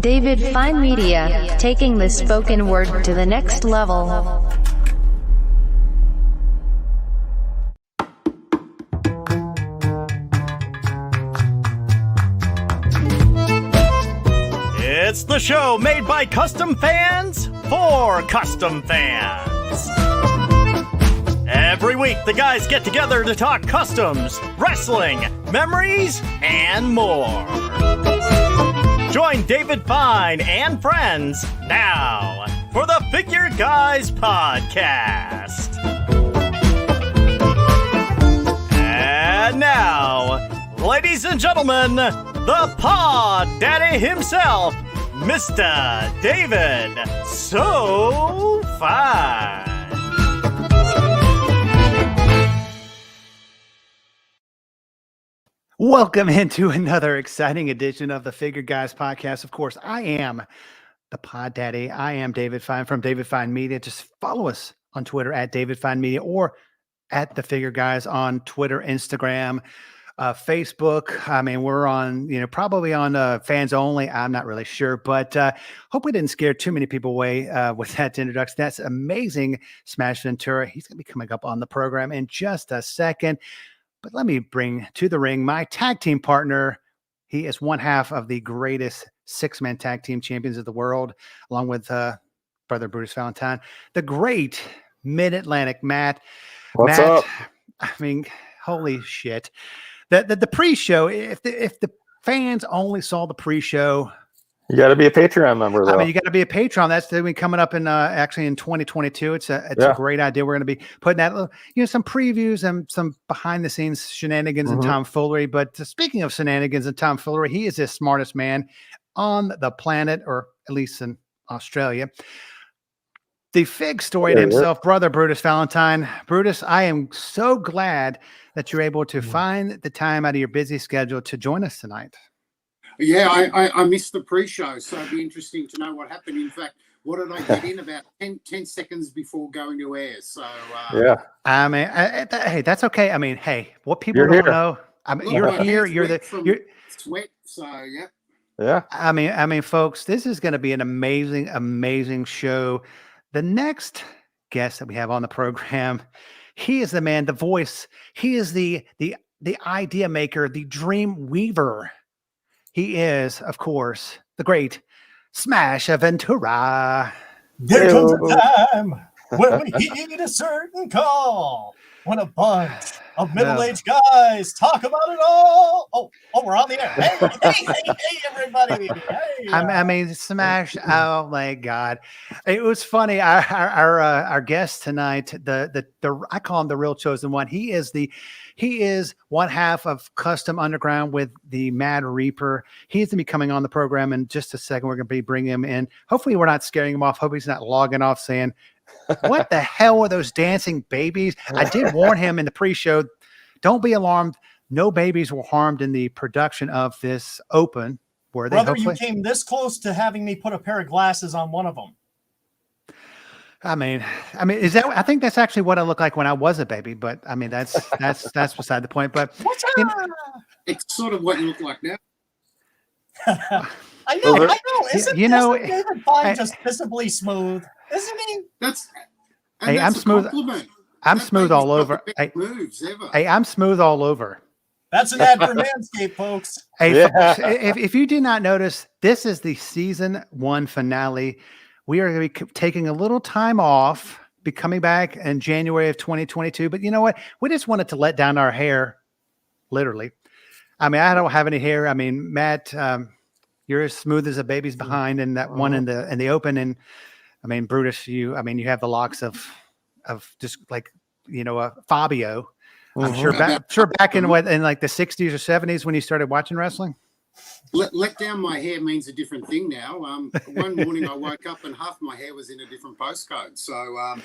David Fine Media, taking the spoken word to the next level. It's the show made by custom fans for custom fans. Every week, the guys get together to talk customs, wrestling, memories, and more. Join David Fine and friends now for the Figure Guys Podcast. And now, ladies and gentlemen, the Pod Daddy himself, Mr. David So Fine. Welcome into another exciting edition of the Figure Guys Podcast. Of course, I am the Pod Daddy. I am David Fine from David Fine Media. Just follow us on Twitter at David Fine Media or at the Figure Guys on Twitter, Instagram, Facebook. I mean, we're on, probably on fans only. I'm not really sure, but hope we didn't scare too many people away with that introduction. That's amazing. Smash Ventura. He's going to be coming up on the program in just a second. But let me bring to the ring my tag team partner. He is one half of the greatest six-man tag team champions of the world, along with brother Brutus Valentine, the great Mid-Atlantic Matt. What's up? I mean, holy shit. The pre-show, if the fans only saw the pre-show, you got to be a Patreon member, though. I mean, you got to be a Patreon. That's coming up in actually in 2022. It's a great idea. We're going to be putting out some previews and some behind the scenes shenanigans and tomfoolery. But speaking of shenanigans and tomfoolery, he is the smartest man on the planet, or at least in Australia. The fig story to himself, brother Brutus Valentine. Brutus, I am so glad that you're able to find the time out of your busy schedule to join us tonight. Yeah, I missed the pre-show, so it'd be interesting to know what happened. In fact, what did I get in about 10 seconds before going to air? So I mean, hey, that's okay. I mean, hey, what people don't know, I mean, you're here. You're sweat. So yeah. I mean, folks, this is going to be an amazing show. The next guest that we have on the program, he is the man, the voice. He is the idea maker, the dream weaver. He is, of course, the great Smash Ventura. There comes a time when we heed a certain call, when a bunch of middle-aged guys talk about it all. Oh, we're on the air. Hey, everybody. Hey, I mean, Smash. Oh my God, it was funny. Our guest tonight, the I call him the real chosen one. He is one half of Custom Underground with the Mad Reaper. He's going to be coming on the program in just a second. We're going to be bringing him in. Hopefully we're not scaring him off. Hope he's not logging off saying, what the hell are those dancing babies? I did warn him in the pre-show. Don't be alarmed. No babies were harmed in the production of this open. Were they? Brother, you came this close to having me put a pair of glasses on one of them. I mean, is that? I think that's actually what I look like when I was a baby. But I mean, that's beside the point. But it's sort of what you look like now. I know. Isn't David Fine just visibly smooth? Isn't he? I'm smooth. Compliment. I'm smooth all over. Moves ever. Hey, I'm smooth all over. That's an ad for Manscaped, folks. Hey, folks, if you did not notice, this is the season 1 finale. We are going to be taking a little time off, be coming back in January of 2022. But you know what? We just wanted to let down our hair, literally. I mean, I don't have any hair. I mean, Matt, you're as smooth as a baby's behind, and that one in the open. And I mean, Brutus, you have the locks of just like Fabio. I'm sure back in like the 60s or 70s when you started watching wrestling. Let down my hair means a different thing now. One morning I woke up and half my hair was in a different postcode. So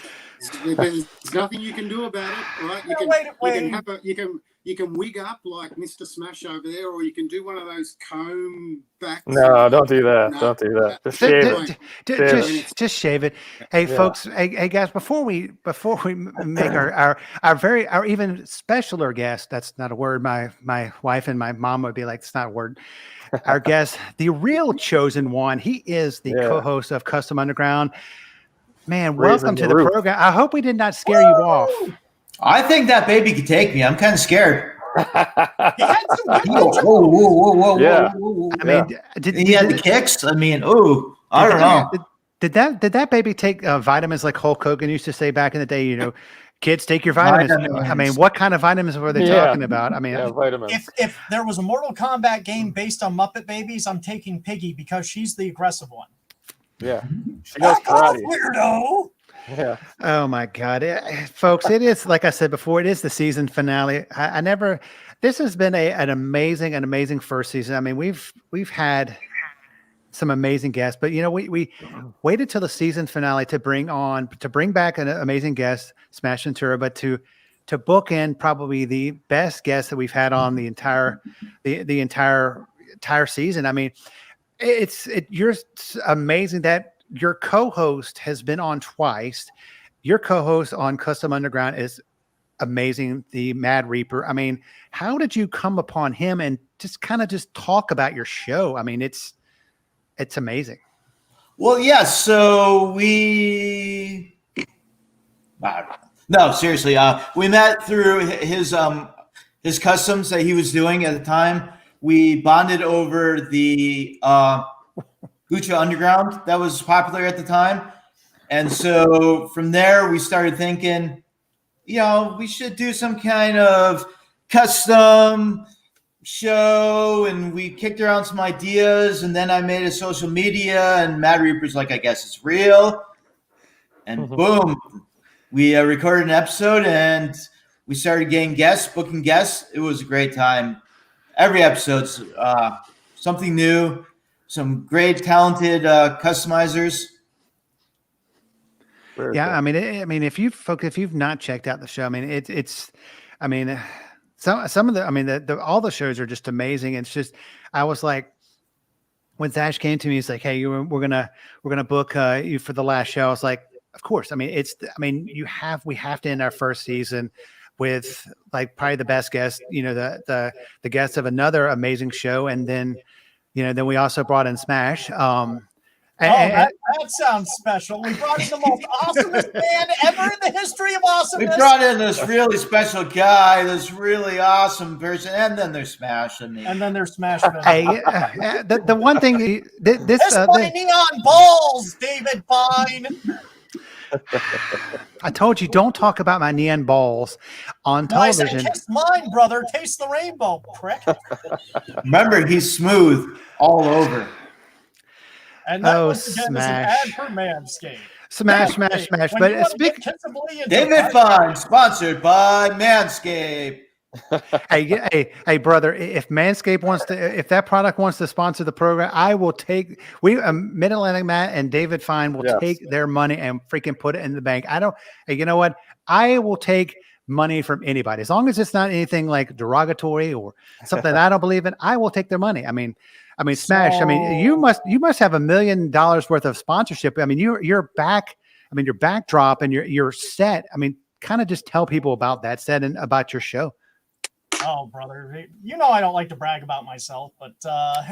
there's nothing you can do about it, right? You can you can wig up like Mr. Smash over there, or you can do one of those comb backs. No, don't do that. No. Don't do that. Just shave it. Just shave it. Hey, folks. Hey, guys. Before we make our even specialer guest. That's not a word. My wife and my mom would be like, "It's not a word." Our guest, the real chosen one. He is the co-host of Custom Underground. Man, welcome to the program. I hope we did not scare you off. I think that baby could take me. I'm kind of scared. He had some good Whoa. I mean, he had the kicks. I mean, I don't know. Did that baby take vitamins like Hulk Hogan used to say back in the day? You know, kids take your vitamins. I mean, what kind of vitamins were they talking about? I mean, vitamins. If there was a Mortal Kombat game based on Muppet Babies, I'm taking Piggy because she's the aggressive one. Yeah, she knows karate. Weirdo. Yeah. Oh my God, folks! It is, like I said before, it is the season finale. I never. This has been an amazing first season. I mean, we've had some amazing guests, but you know, we waited till the season finale to bring back an amazing guest, Smash Ventura, but to book in probably the best guest that we've had on the entire season. I mean, you're amazing that your co-host has been on twice. Your co-host on Custom Underground is amazing, the Mad Reaper. I mean, how did you come upon him and just talk about your show? I mean, it's amazing. Well, yeah. So no, seriously. We met through his customs that he was doing at the time. We bonded over the Lucha Underground that was popular at the time. And so from there, we started thinking, you know, we should do some kind of custom show. And we kicked around some ideas. And then I made a social media, and Mad Reaper's like, I guess it's real. And boom, we recorded an episode, and we started getting booking guests. It was a great time. Every episode's something new. Some great, talented customizers. Yeah, I mean, if you've not checked out the show, I mean, some of the all the shows are just amazing. It's just, I was like, when Zash came to me, he's like, "Hey, we're gonna book you for the last show." I was like, "Of course." I mean, we have to end our first season with like probably the best guest, you know, the guest of another amazing show, and then. You know, then we also brought in Smash. That sounds special. We brought in the most awesomest man ever in the history of awesomeness. We brought in this really special guy, this really awesome person, and then there's Smash. And then there's Smash. Hey, the one thing this my neon balls, David Fine. I told you, don't talk about my neon balls on television. I said, kiss mine, brother. Taste the rainbow, prick. Remember, he's smooth all over. And that once again is an ad for Manscaped. Smash. But David Fine, sponsored by Manscaped. Hey, brother, if Manscaped if that product wants to sponsor the program, I will take. Mid-Atlantic Matt and David Fine will take their money and freaking put it in the bank. You know what? I will take money from anybody as long as it's not anything like derogatory or something that I don't believe in. I will take their money. I mean, Smash. I mean, you must have $1 million worth of sponsorship. I mean, your backdrop and your set. I mean, kind of just tell people about that set and about your show. Oh, brother, you know I don't like to brag about myself, but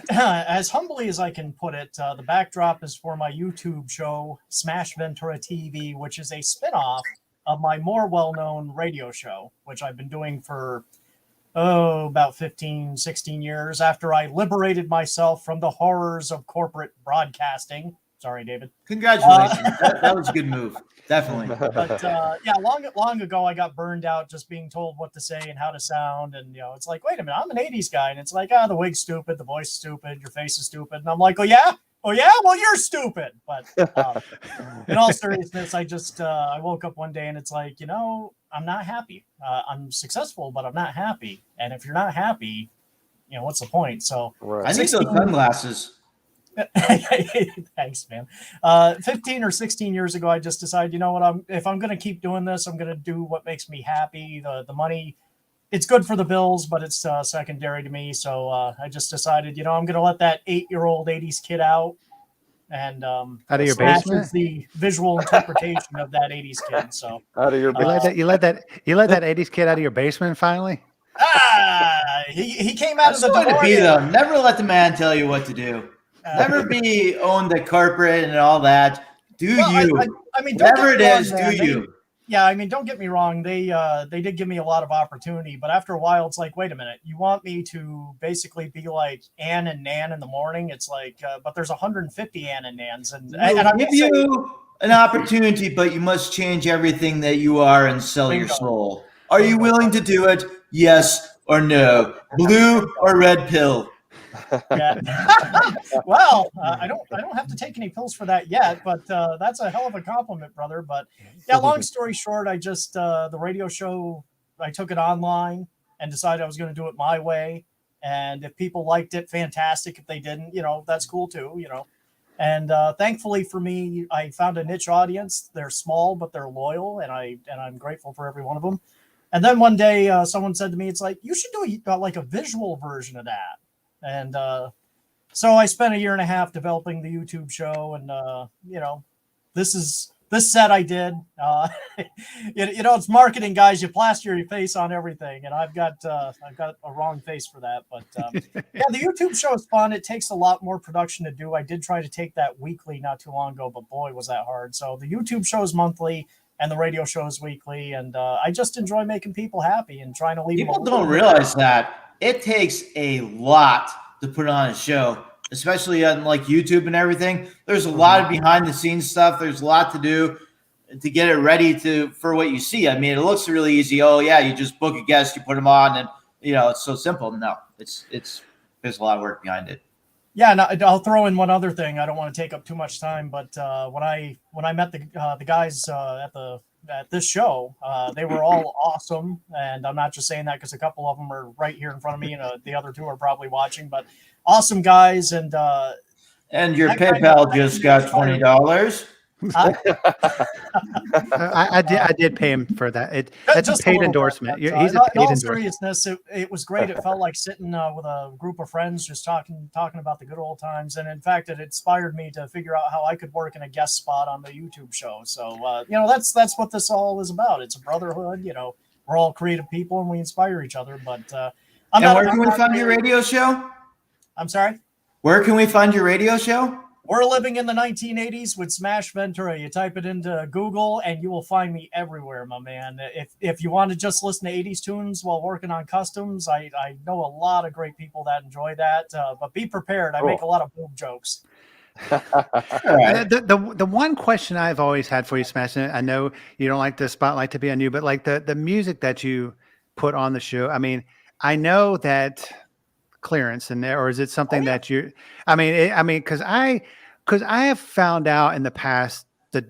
as humbly as I can put it, the backdrop is for my YouTube show, Smash Ventura TV, which is a spinoff of my more well-known radio show, which I've been doing for, about 15, 16 years after I liberated myself from the horrors of corporate broadcasting. Sorry, David. Congratulations. That was a good move. Definitely. But long ago, I got burned out just being told what to say and how to sound. And, you know, it's like, wait a minute, I'm an 80s guy. And it's like, the wig's stupid, the voice is stupid, your face is stupid. And I'm like, oh, yeah? Well, you're stupid. But in all seriousness, I woke up one day and it's like, you know, I'm not happy. I'm successful, but I'm not happy. And if you're not happy, you know, what's the point? So I need those sunglasses. Thanks, man. 15 or 16 years ago, I just decided, you know what, if I'm going to keep doing this, I'm going to do what makes me happy. The money it's good for the Bills, but it's secondary to me. So I just decided, I'm going to let that 8-year-old 80s kid out. And Out of your Smash basement? is the visual interpretation of that 80s kid. So Out of your You let that 80s kid out of your basement finally? he came out That's of the the way to DeLorean. be, though. Never let the man tell you what to do. Never be own the corporate and all that. Do you? I mean, don't whatever it get me is, wrong, man. do you? Yeah, I mean, don't get me wrong. They did give me a lot of opportunity, but after a while, it's like, wait a minute, you want me to basically be like Ann and Nan in the morning? It's like, but there's 150 Ann and Nans, and I We'll give you an opportunity, but you must change everything that you are and sell your Bingo. soul. Are you willing to do it? Yes or no? Blue or red pill? Yeah. Well, I don't have to take any pills for that yet, but that's a hell of a compliment, brother. But yeah, long story short, I just the radio show, I took it online and decided I was going to do it my way. And if people liked it, fantastic. If they didn't, that's cool too. And thankfully for me, I found a niche audience. They're small, but they're loyal, and I'm grateful for every one of them. And then one day, someone said to me, "It's like you should do like a visual version of that." And so I spent a year and a half developing the YouTube show, and this set I did. It's marketing, guys. You plaster your face on everything, and I've got a wrong face for that. But yeah, the YouTube show is fun. It takes a lot more production to do. I did try to take that weekly not too long ago, but boy, was that hard. So the YouTube show is monthly, and the radio show is weekly, and I just enjoy making people happy and trying to leave. People don't realize that it takes a lot to put on a show, especially on like YouTube and everything. There's a lot of behind the scenes stuff. There's a lot to do to get it ready for what you see. I mean, it looks really easy. Oh yeah, you just book a guest, you put them on, and it's so simple. No, it's there's a lot of work behind it. Yeah, and I'll throw in one other thing. I don't want to take up too much time, but when I met the guys at this show, they were all awesome, and I'm not just saying that because a couple of them are right here in front of me, and the other two are probably watching. But awesome guys, and your PayPal just got $20. I did pay him for that. That's a paid endorsement. He's a paid endorsement. Seriousness, it was great. It felt like sitting with a group of friends, just talking about the good old times. And in fact, it inspired me to figure out how I could work in a guest spot on the YouTube show. So that's what this all is about. It's a brotherhood. We're all creative people and we inspire each other. But where can we find your radio show? I'm sorry. Where can we find your radio show? We're living in the 1980s with Smash Ventura. You type it into Google and you will find me everywhere, my man. If you want to just listen to 80s tunes while working on customs, I know a lot of great people that enjoy that. But be prepared. I make a lot of boob jokes. The one question I've always had for you, Smash, and I know you don't like the spotlight to be on you, but like the music that you put on the show, I mean, I know that clearance in there, or is it something that you? Because I have found out in the past that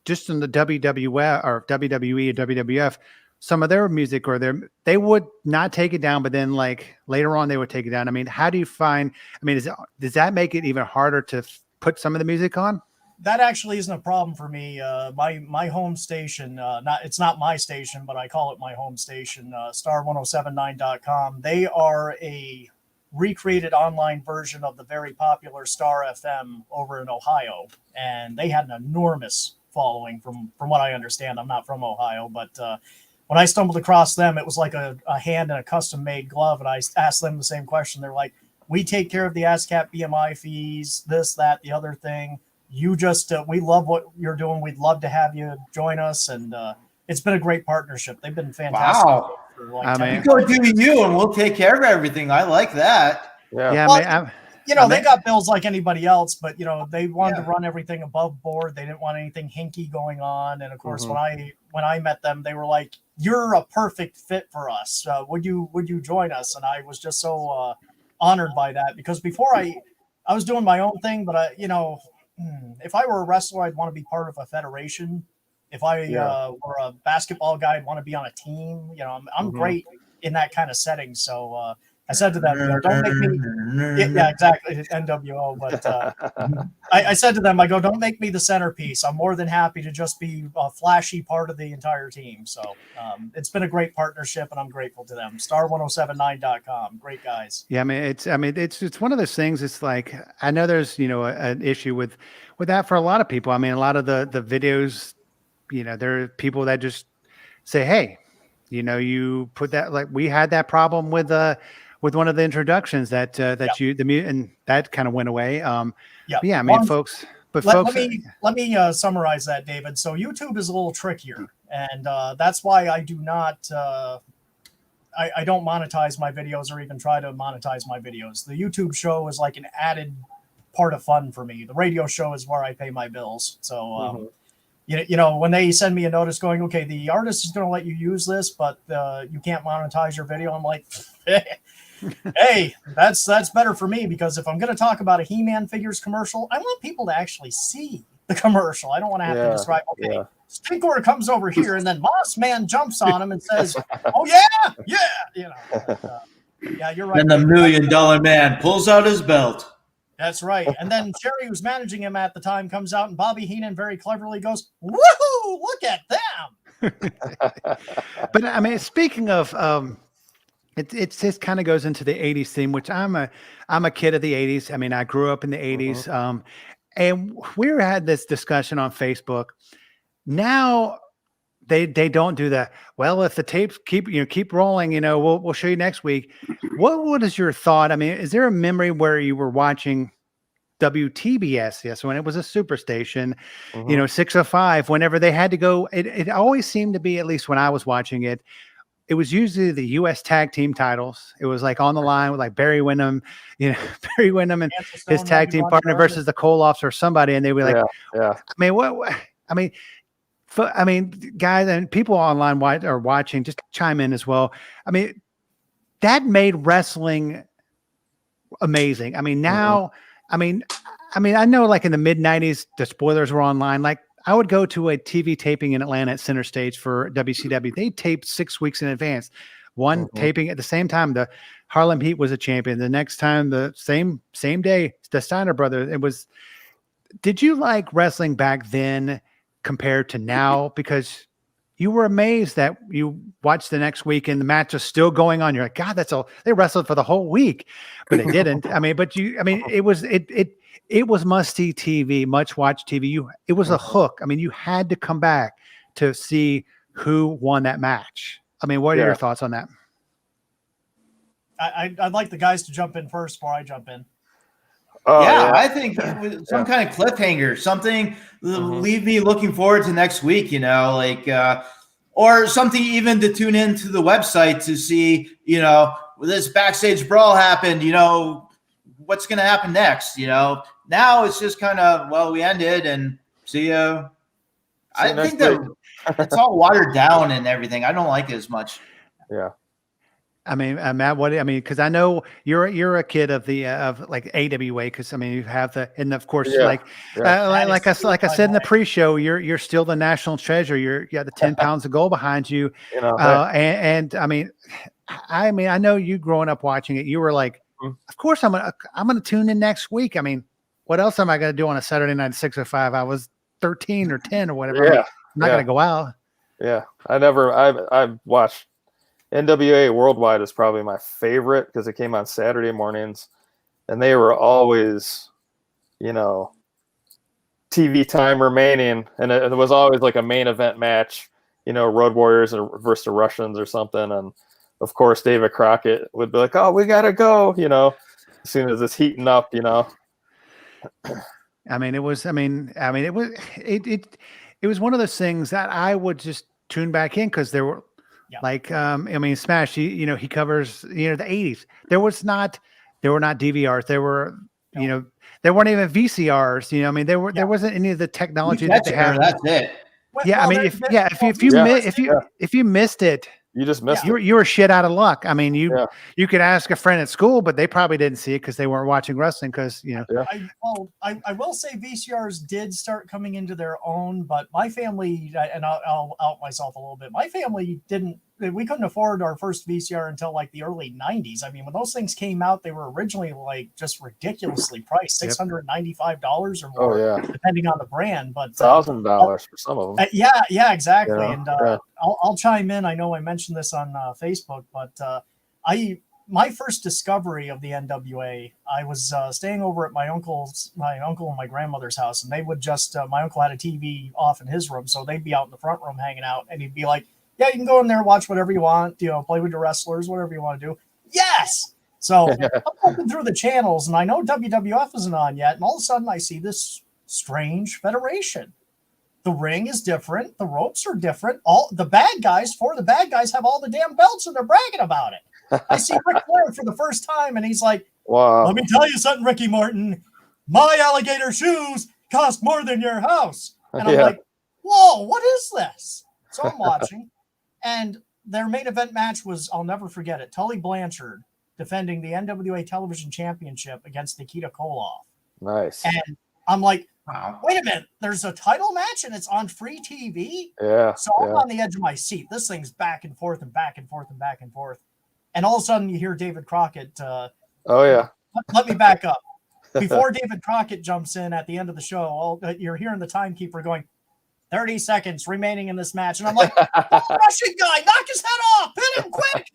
just in the WWF or WWE or WWF, some of their music or they would not take it down, but then like later on they would take it down. I mean, how do you find? I mean, does that make it even harder to put some of the music on? That actually isn't a problem for me. My home station, it's not my station, but I call it my home station, star1079.com. They are a recreated online version of the very popular Star FM over in Ohio, and they had an enormous following from what I understand. I'm not from Ohio, but when I stumbled across them, it was like a hand in a custom-made glove, and I asked them the same question. They're like, we take care of the ASCAP BMI fees, this, that, the other thing. You just, we love what you're doing. We'd love to have you join us, and it's been a great partnership. They've been fantastic. Wow. You go do you, and we'll take care of everything. I like that. Yeah. Well, they got bills like anybody else, but they wanted to run everything above board. They didn't want anything hinky going on. And of course, when I met them, they were like, "You're a perfect fit for us. Would you join us?" And I was just so honored by that, because before I was doing my own thing, but if I were a wrestler, I'd want to be part of a federation. If I were a basketball guy, I'd want to be on a team. I'm great in that kind of setting. So I said to them, don't make me. Yeah, exactly. NWO. But I said to them, I go, don't make me the centerpiece. I'm more than happy to just be a flashy part of the entire team. So it's been a great partnership, and I'm grateful to them. Star1079.com. Great guys. Yeah, it's one of those things. It's like, I know there's, an issue with that for a lot of people. I mean, a lot of the videos, there are people that just say, hey, you put that, like we had that problem with one of the introductions that and that kind of went away. Yeah, I mean, folks. But let me summarize that, David. So YouTube is a little trickier, and that's why I do not. I don't monetize my videos or even try to monetize my videos. The YouTube show is like an added part of fun for me. The radio show is where I pay my bills. So, when they send me a notice going, okay, the artist is going to let you use this, but you can't monetize your video. I'm like, hey, that's better for me, because if I'm going to talk about a He-Man figures commercial, I want people to actually see the commercial. I don't want to have to describe, okay, Stinkor comes over here and then Moss Man jumps on him and says, oh, yeah, yeah, you're right. And the $1 Million Man pulls out his belt. That's right. And then Sherry, who's managing him at the time, comes out, and Bobby Heenan very cleverly goes, woohoo, look at them. But I mean, speaking of, it just kind of goes into the 80s theme, which I'm a kid of the 80s. I mean, I grew up in the 80s. And we had this discussion on Facebook. Now they don't do that. Well, if the tapes keep rolling, we'll show you next week. What is your thought? I mean, is there a memory where you were watching WTBS? Yes, when it was a superstation, 605, whenever they had to go, it always seemed to be, at least when I was watching it, it was usually the U.S. tag team titles. It was like on the line with like Barry Windham, Barry Windham and his tag team partner versus the Koloffs or somebody. And they were like, I mean, guys and people online are watching, just chime in as well. I mean, that made wrestling amazing. I mean, now, I know like in the mid 90s, the spoilers were online. Like, I would go to a TV taping in Atlanta at Center Stage for WCW. They taped 6 weeks in advance. One taping at the same time. The Harlem Heat was a champion. The next time, the same day, the Steiner brothers. Did you like wrestling back then compared to now? Because you were amazed that you watched the next week and the match is still going on. You're like, God, they wrestled for the whole week, but they didn't. It was must-see TV, much-watch TV. It was a hook. I mean, you had to come back to see who won that match. I mean, what are your thoughts on that? I'd like the guys to jump in first before I jump in. I think it was some kind of cliffhanger, something leave me looking forward to next week, or something even to tune into the website to see, this backstage brawl happened, what's going to happen next, Now it's just kind of, well, we ended and see you. I think that it's all watered down and everything. I don't like it as much. Yeah. I mean, Matt, because I know you're a kid of the of like AWA, because you have and of course like I said in the pre-show, you're still the national treasure. You got the 10 pounds of gold behind you, and I know you growing up watching it, you were like, of course I'm gonna tune in next week. I mean, what else am I gonna do on a Saturday night at 6:05? I was 13 or 10 or whatever. I'm not gonna go out. Yeah, I've watched. NWA Worldwide is probably my favorite because it came on Saturday mornings, and they were always, TV time remaining, and it was always like a main event match, Road Warriors versus the Russians or something, and of course David Crockett would be like, "Oh, we gotta go," as soon as it's heating up, It was one of those things that I would just tune back in because there were. Like, Smash, he covers, the 80s. There were not DVRs. There were, there weren't even VCRs. There wasn't any of the technology that they have. That's it. If you missed it, you just missed it. You were shit out of luck. You could ask a friend at school, but they probably didn't see it because they weren't watching wrestling. Because I will say VCRs did start coming into their own, but my family, and I'll out myself a little bit. My family didn't we couldn't afford our first VCR until like the early 90s. I mean, when those things came out, they were originally like just ridiculously priced, $695 or more, depending on the brand. But $1,000 for some of them. Yeah, exactly. Yeah, And yeah. I'll chime in. I know I mentioned this on Facebook, but my first discovery of the NWA, I was staying over at my uncle and my grandmother's house, and they would just my uncle had a TV off in his room, so they'd be out in the front room hanging out, and he'd be like, "Yeah, you can go in there, watch whatever you want, play with the wrestlers, whatever you want to do." Yes. So I'm looking through the channels, and I know WWF isn't on yet, and all of a sudden I see this strange federation. The ring is different, the ropes are different. All the bad guys have all the damn belts, and they're bragging about it. I see Ric Flair for the first time, and he's like, Wow. "Let me tell you something, Ricky Morton. My alligator shoes cost more than your house." And I'm like, "Whoa, what is this?" So I'm watching, and their main event match was, I'll never forget it, Tully Blanchard defending the NWA Television Championship against Nikita Koloff. Nice. And I'm like, wait a minute, there's a title match and it's on free TV? Yeah. So I'm on the edge of my seat. This thing's back and forth and back and forth and back and forth. And all of a sudden you hear David Crockett. Let me back up. Before David Crockett jumps in at the end of the show, you're hearing the timekeeper going, 30 seconds remaining in this match. And I'm like, oh, Russian guy, knock his head off. Pin him quick.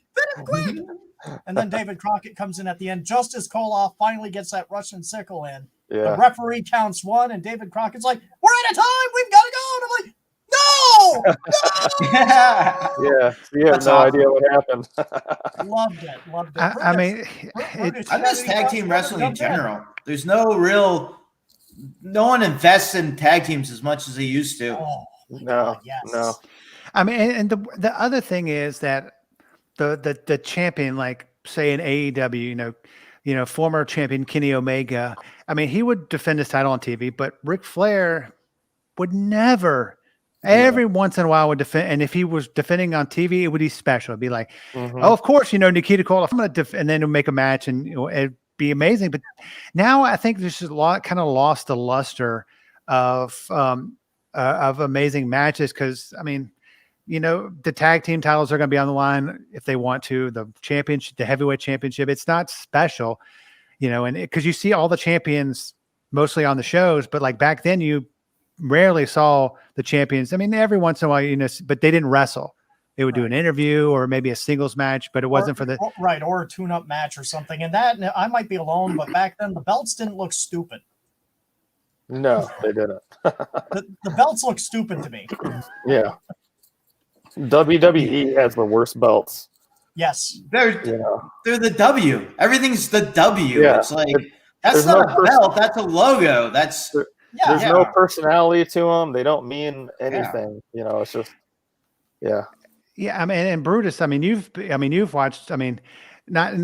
And then David Crockett comes in at the end, just as Koloff finally gets that Russian sickle in. Yeah. The referee counts one, and David Crockett's like, "We're out of time. We've got to go." And I'm like, "No!" Yeah. You have no idea what happened. Loved it. I mean, I miss tag team wrestling in general. There's no one invests in tag teams as much as they used to. Oh, No. I mean, and the other thing is that the champion, like say in AEW, former champion Kenny Omega. I mean, he would defend his title on TV, but Ric Flair would never. Every once in a while would defend, and if he was defending on TV, it would be special. It'd be like, oh, of course, Nikita Koloff. I'm going to and then he'll make a match, and it'd be amazing. But now I think this is kind of lost the luster of amazing matches because I mean, the tag team titles are going to be on the line if they want to. The championship, the heavyweight championship, it's not special, and because you see all the champions mostly on the shows, but like back then you rarely saw the champions. I mean, every once in a while, but they didn't wrestle. They would do an interview or maybe a singles match, but it wasn't for the or a tune-up match or something. And that I might be alone, but back then the belts didn't look stupid. No, they didn't. the belts look stupid to me. Yeah. WWE has the worst belts. Yes. They're the W. Everything's the W. Yeah. It's like that's not a belt, that's a logo. That's there's no personality to them. They don't mean anything. It's just Yeah, I mean, and Brutus, I mean, you've watched, I mean, not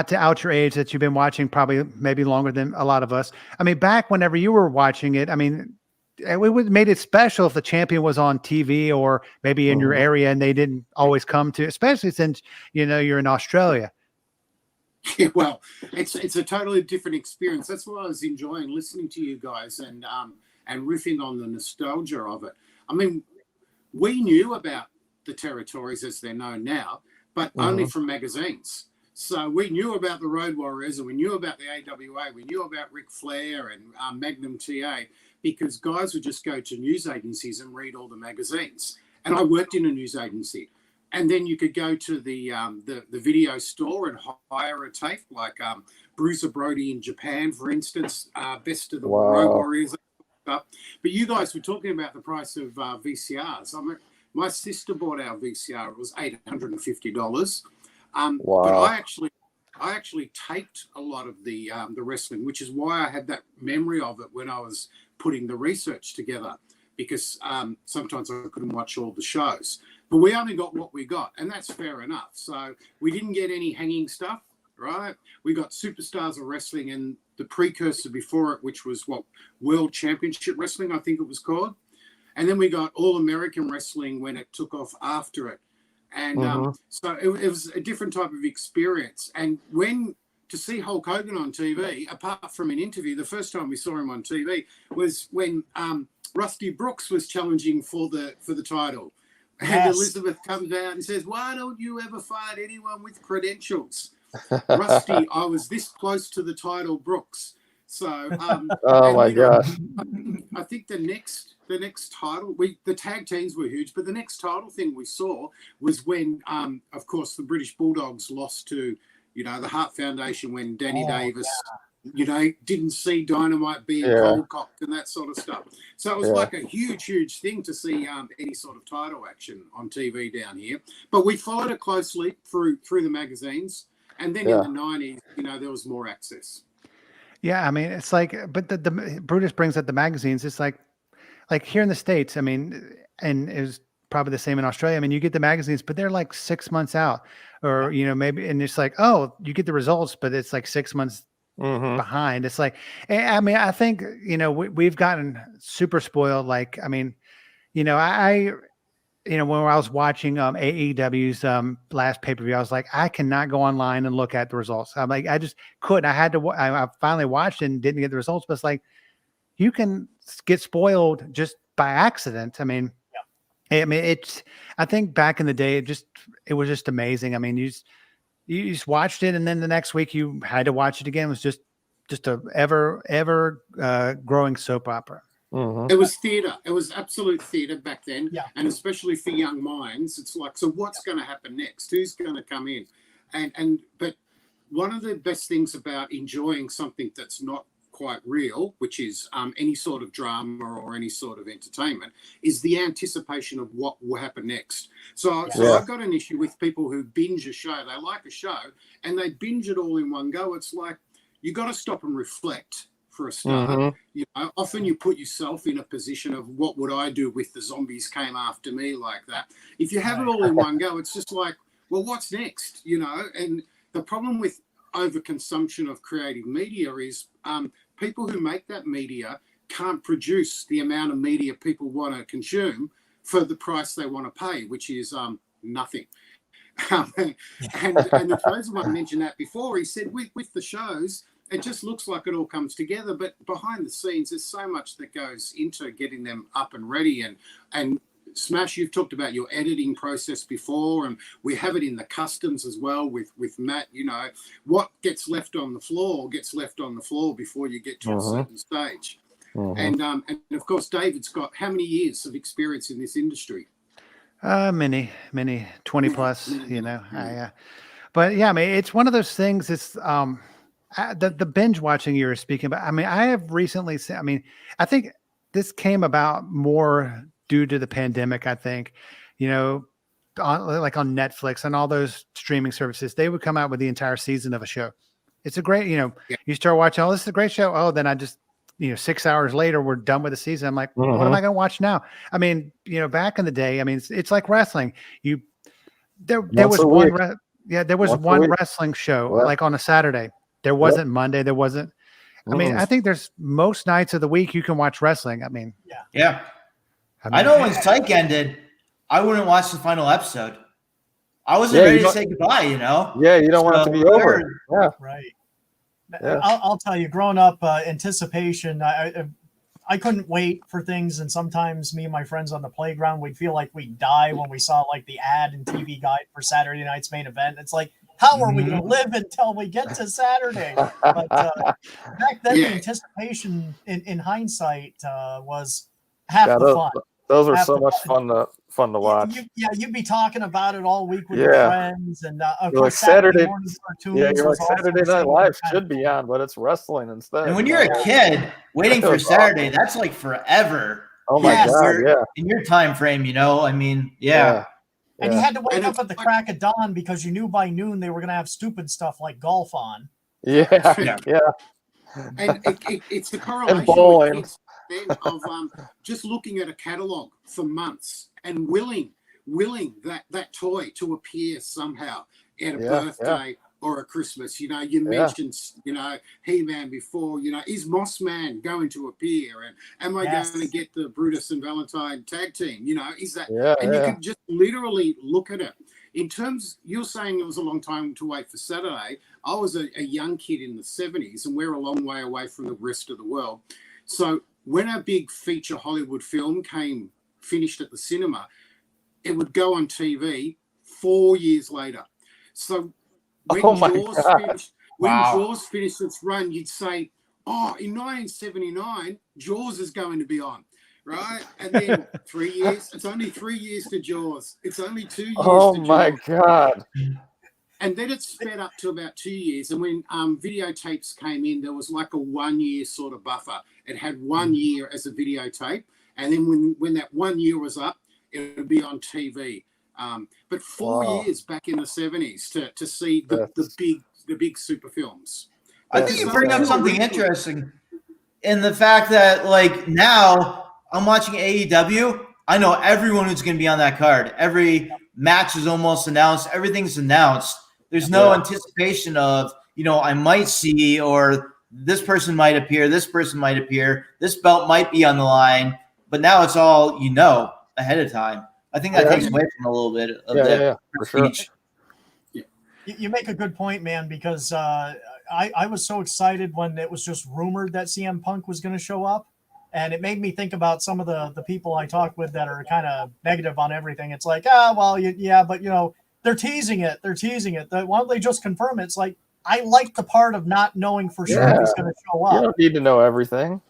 to out your age that you've been watching probably maybe longer than a lot of us. I mean, back whenever you were watching it, I mean, it would made it special if the champion was on TV or maybe in your area and they didn't always come to, especially since, you're in Australia. Yeah, well, it's a totally different experience. That's what I was enjoying listening to you guys and riffing on the nostalgia of it. I mean, we knew about the territories as they're known now, but only from magazines. So we knew about the Road Warriors and we knew about the AWA. We knew about Ric Flair and Magnum TA because guys would just go to news agencies and read all the magazines. And I worked in a news agency. And then you could go to the video store and hire a tape, like Bruiser Brody in Japan, for instance, Best of the Road Warriors. But you guys were talking about the price of VCRs. I mean, my sister bought our VCR. It was $850. But I actually taped a lot of the wrestling, which is why I had that memory of it when I was putting the research together, because sometimes I couldn't watch all the shows. But we only got what we got, and that's fair enough. So we didn't get any hanging stuff, right? We got Superstars of Wrestling and the precursor before it, which was World Championship Wrestling, I think it was called. And then we got All American Wrestling when it took off after it. And so it was a different type of experience. And to see Hulk Hogan on TV, apart from an interview, the first time we saw him on TV was when Rusty Brooks was challenging for the title. And Elizabeth comes out and says, "Why don't you ever find anyone with credentials?" Rusty, I was this close to the title, Brooks. So, oh my gosh! I think the next title, the tag teams were huge, but the next title thing we saw was when, of course, the British Bulldogs lost to, the Hart Foundation when Danny Davis, didn't see Dynamite being cold cocked and that sort of stuff. So it was like a huge thing to see any sort of title action on TV down here. But we followed it closely through the magazines, and then in the 90s, there was more access. Yeah, I mean, it's like, but the Brutus brings up the magazines. It's like here in the States, I mean, and it was probably the same in Australia. I mean, you get the magazines, but they're like 6 months out, or maybe, and it's like, oh, you get the results, but it's like 6 months behind. It's like, I mean, I think we've gotten super spoiled. Like, I mean, I when I was watching AEW's last pay-per-view, I was like, I cannot go online and look at the results. I'm like, I just couldn't. I had to. I finally watched it and didn't get the results, but it's like you can get spoiled just by accident. I mean, it's. I think back in the day, it was just amazing. I mean, you just watched it, and then the next week you had to watch it again. It was just a ever growing soap opera. It was theatre. It was absolute theatre back then. Yeah. And especially for young minds, it's like, so what's going to happen next? Who's going to come in? But one of the best things about enjoying something that's not quite real, which is any sort of drama or any sort of entertainment, is the anticipation of what will happen next. So I've got an issue with people who binge a show. They like a show and they binge it all in one go. It's like, you got to stop and reflect. For a start, often you put yourself in a position of what would I do if the zombies came after me like that. If you have it all in one go, it's just like, well, what's next? And the problem with overconsumption of creative media is people who make that media can't produce the amount of media people want to consume for the price they want to pay, which is nothing. And the president mentioned that before. He said with the shows, it just looks like it all comes together, but behind the scenes, there's so much that goes into getting them up and ready. And Smash, you've talked about your editing process before, and we have it in the customs as well with Matt. What gets left on the floor before you get to a certain stage. And of course, David's got how many years of experience in this industry? Many 20 plus. But yeah, I mean, it's one of those things. It's the binge watching you were speaking about. I mean, I have recently seen, I mean, I think this came about more due to the pandemic. I think, on Netflix and all those streaming services, they would come out with the entire season of a show. It's a great, you start watching, oh, this is a great show. Oh, then I just, 6 hours later, we're done with the season. I'm like, what am I going to watch now? I mean, back in the day, I mean, it's like wrestling. There was one wrestling show like on a Saturday. There wasn't Monday. There wasn't. I mean, I think there's most nights of the week you can watch wrestling. I mean, yeah. I know when Psych ended, I wouldn't watch the final episode. I wasn't ready to say goodbye. Yeah, you don't want it to be over. Yeah, right. Yeah. I'll tell you, growing up, anticipation. I couldn't wait for things, and sometimes me and my friends on the playground, we'd feel like we'd die when we saw like the ad and TV guide for Saturday night's main event. It's like, how are we going to live until we get to Saturday? But back then, the anticipation in hindsight was half the fun. Those were so much fun to watch. You'd be talking about it all week with your friends, and of course Saturday morning cartoons. Yeah, you're like Saturday Night Live should be on, but it's wrestling instead. And when you're a kid waiting for Saturday, that's like forever. Oh my God! Yeah, in your time frame, I mean, yeah. And you had to wake up at the crack of dawn because you knew by noon they were going to have stupid stuff like golf on. Yeah. And it's the correlation and bowling. Of just looking at a catalog for months and willing that toy to appear somehow at a birthday or a Christmas. You mentioned He-Man before. Is Moss Man going to appear? And am I going to get the Brutus and Valentine tag team? Is that? And you can just literally look at it. In terms, you're saying it was a long time to wait for Saturday. I was a young kid in the 70s, and we're a long way away from the rest of the world. So when a big feature Hollywood film finished at the cinema, it would go on TV 4 years later. So when Jaws finished its run, you'd say, oh, in 1979, Jaws is going to be on, right? And then 3 years, it's only 3 years to Jaws. It's only 2 years to Jaws. Oh, my God. And then it sped up to about 2 years. And when videotapes came in, there was like a 1 year sort of buffer. It had 1 year as a videotape. And then when that 1 year was up, it would be on TV. But 4 years back in the 70s to see the big super films. I think you bring up something interesting in the fact that, like, now I'm watching AEW. I know everyone who's going to be on that card. Every match is almost announced. Everything's announced. There's no anticipation of, I might see, or this person might appear. This person might appear. This belt might be on the line. But now it's all, ahead of time. I think that takes away from a little bit of the prestige. Sure. You make a good point, man, because I was so excited when it was just rumored that CM Punk was going to show up. And it made me think about some of the people I talk with that are kind of negative on everything. It's like, but they're teasing it. They're teasing it. Why don't they just confirm it? It's like, I like the part of not knowing for sure if he's going to show up. You don't need to know everything.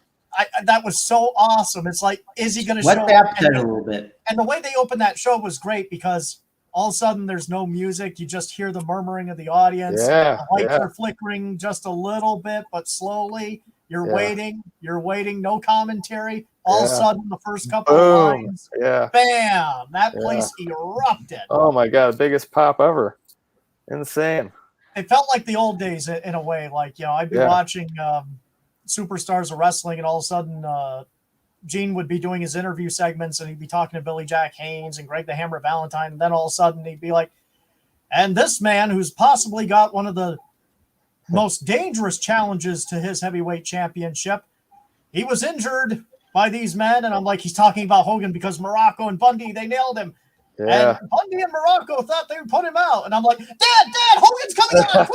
That was so awesome. It's like, is he going to show up? A little bit. And the way they opened that show was great because all of a sudden there's no music. You just hear the murmuring of the audience. Yeah, the lights are flickering just a little bit, but slowly. You're waiting. No commentary. All of a sudden, the first couple of lines, bam, that place erupted. Oh, my God, the biggest pop ever. Insane. It felt like the old days in a way. Like, I'd be watching Superstars of Wrestling, and all of a sudden Gene would be doing his interview segments, and he'd be talking to Billy Jack Haynes and Greg the Hammer Valentine, and then all of a sudden he'd be like, and this man who's possibly got one of the most dangerous challenges to his heavyweight championship, he was injured by these men, and I'm like, he's talking about Hogan because Morocco and Bundy, they nailed him. Yeah. And Bundy and Morocco thought they would put him out. And I'm like, Dad, Hogan's coming out,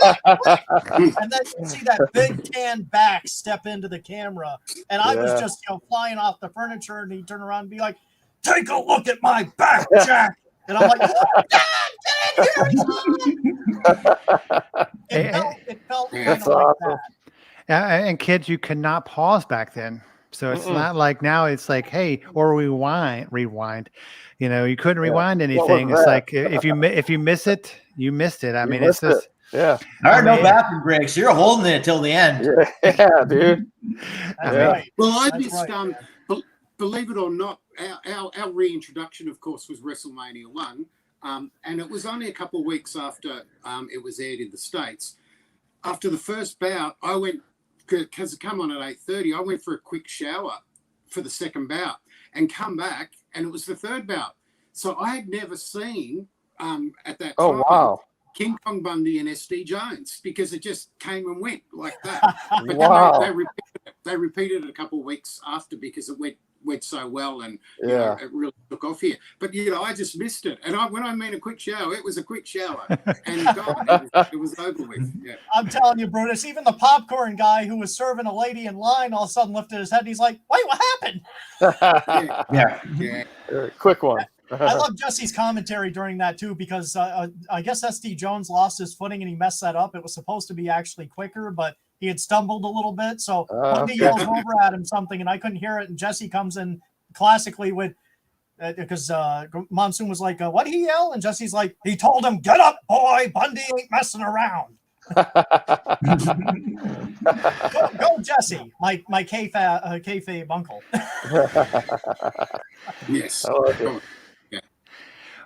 quick. And then you see that big tan back step into the camera. And I was just, flying off the furniture, and he'd turn around and be like, take a look at my back, Jack. And I'm like, Dad, get in here. It felt kind of like that. And kids, you cannot pause back then. So it's not like now it's like, hey, or rewind. You couldn't rewind anything. It's like if you miss it, you missed it. I mean, it's just All right, no bathroom breaks. You're holding it till the end. Yeah, dude. Right. Well, I missed. Believe it or not, our reintroduction, of course, was WrestleMania 1, and it was only a couple of weeks after it was aired in the States. After the first bout, I went, because it come on at 8:30, I went for a quick shower for the second bout and come back, and it was the third bout. So I had never seen at that time King Kong Bundy and SD Jones, because it just came and went like that. But then they repeated it a couple of weeks after because it went so well, and it really took off here. But I just missed it. And when I mean a quick shower, it was a quick shower, and it was over with. Yeah. I'm telling you, Brutus, even the popcorn guy who was serving a lady in line all of a sudden lifted his head, and he's like, "Wait, what happened?" Yeah. Quick one. I love Jesse's commentary during that too, because I guess SD Jones lost his footing and he messed that up. It was supposed to be actually quicker, but he had stumbled a little bit. So Bundy yells over at him something, and I couldn't hear it. And Jesse comes in classically with, because Monsoon was like, "What'd he yell?" And Jesse's like, "He told him, 'Get up, boy. Bundy ain't messing around.'" go Jesse, my kayfabe uncle. Yes. I like it.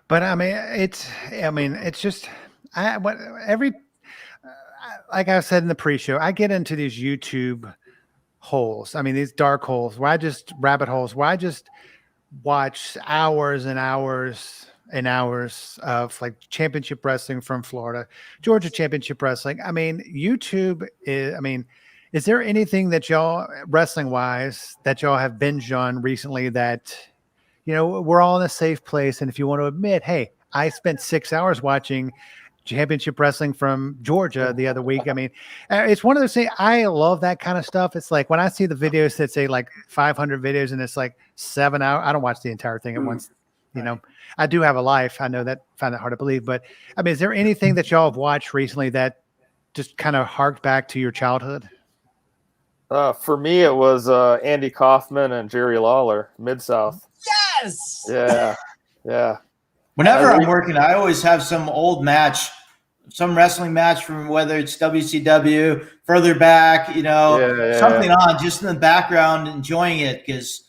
But it's just like I said in the pre-show, I get into these YouTube holes. I mean, these dark holes rabbit holes where I just watch hours and hours and hours of like championship wrestling from Florida, Georgia championship wrestling. I mean, YouTube is there anything that y'all wrestling wise that y'all have binged on recently that, we're all in a safe place? And if you want to admit, hey, I spent 6 hours watching championship wrestling from Georgia the other week. I mean, it's one of those things. I love that kind of stuff. It's like when I see the videos that say like 500 videos and it's like 7 hours, I don't watch the entire thing at once. you know, I do have a life. I know that, find it hard to believe, but I mean, is there anything that y'all have watched recently that just kind of harked back to your childhood? For me, it was Andy Kaufman and Jerry Lawler, Mid-South. Yes. Yeah. Whenever I'm working, I always have some old match, some wrestling match from whether it's WCW, further back, something on just in the background, enjoying it because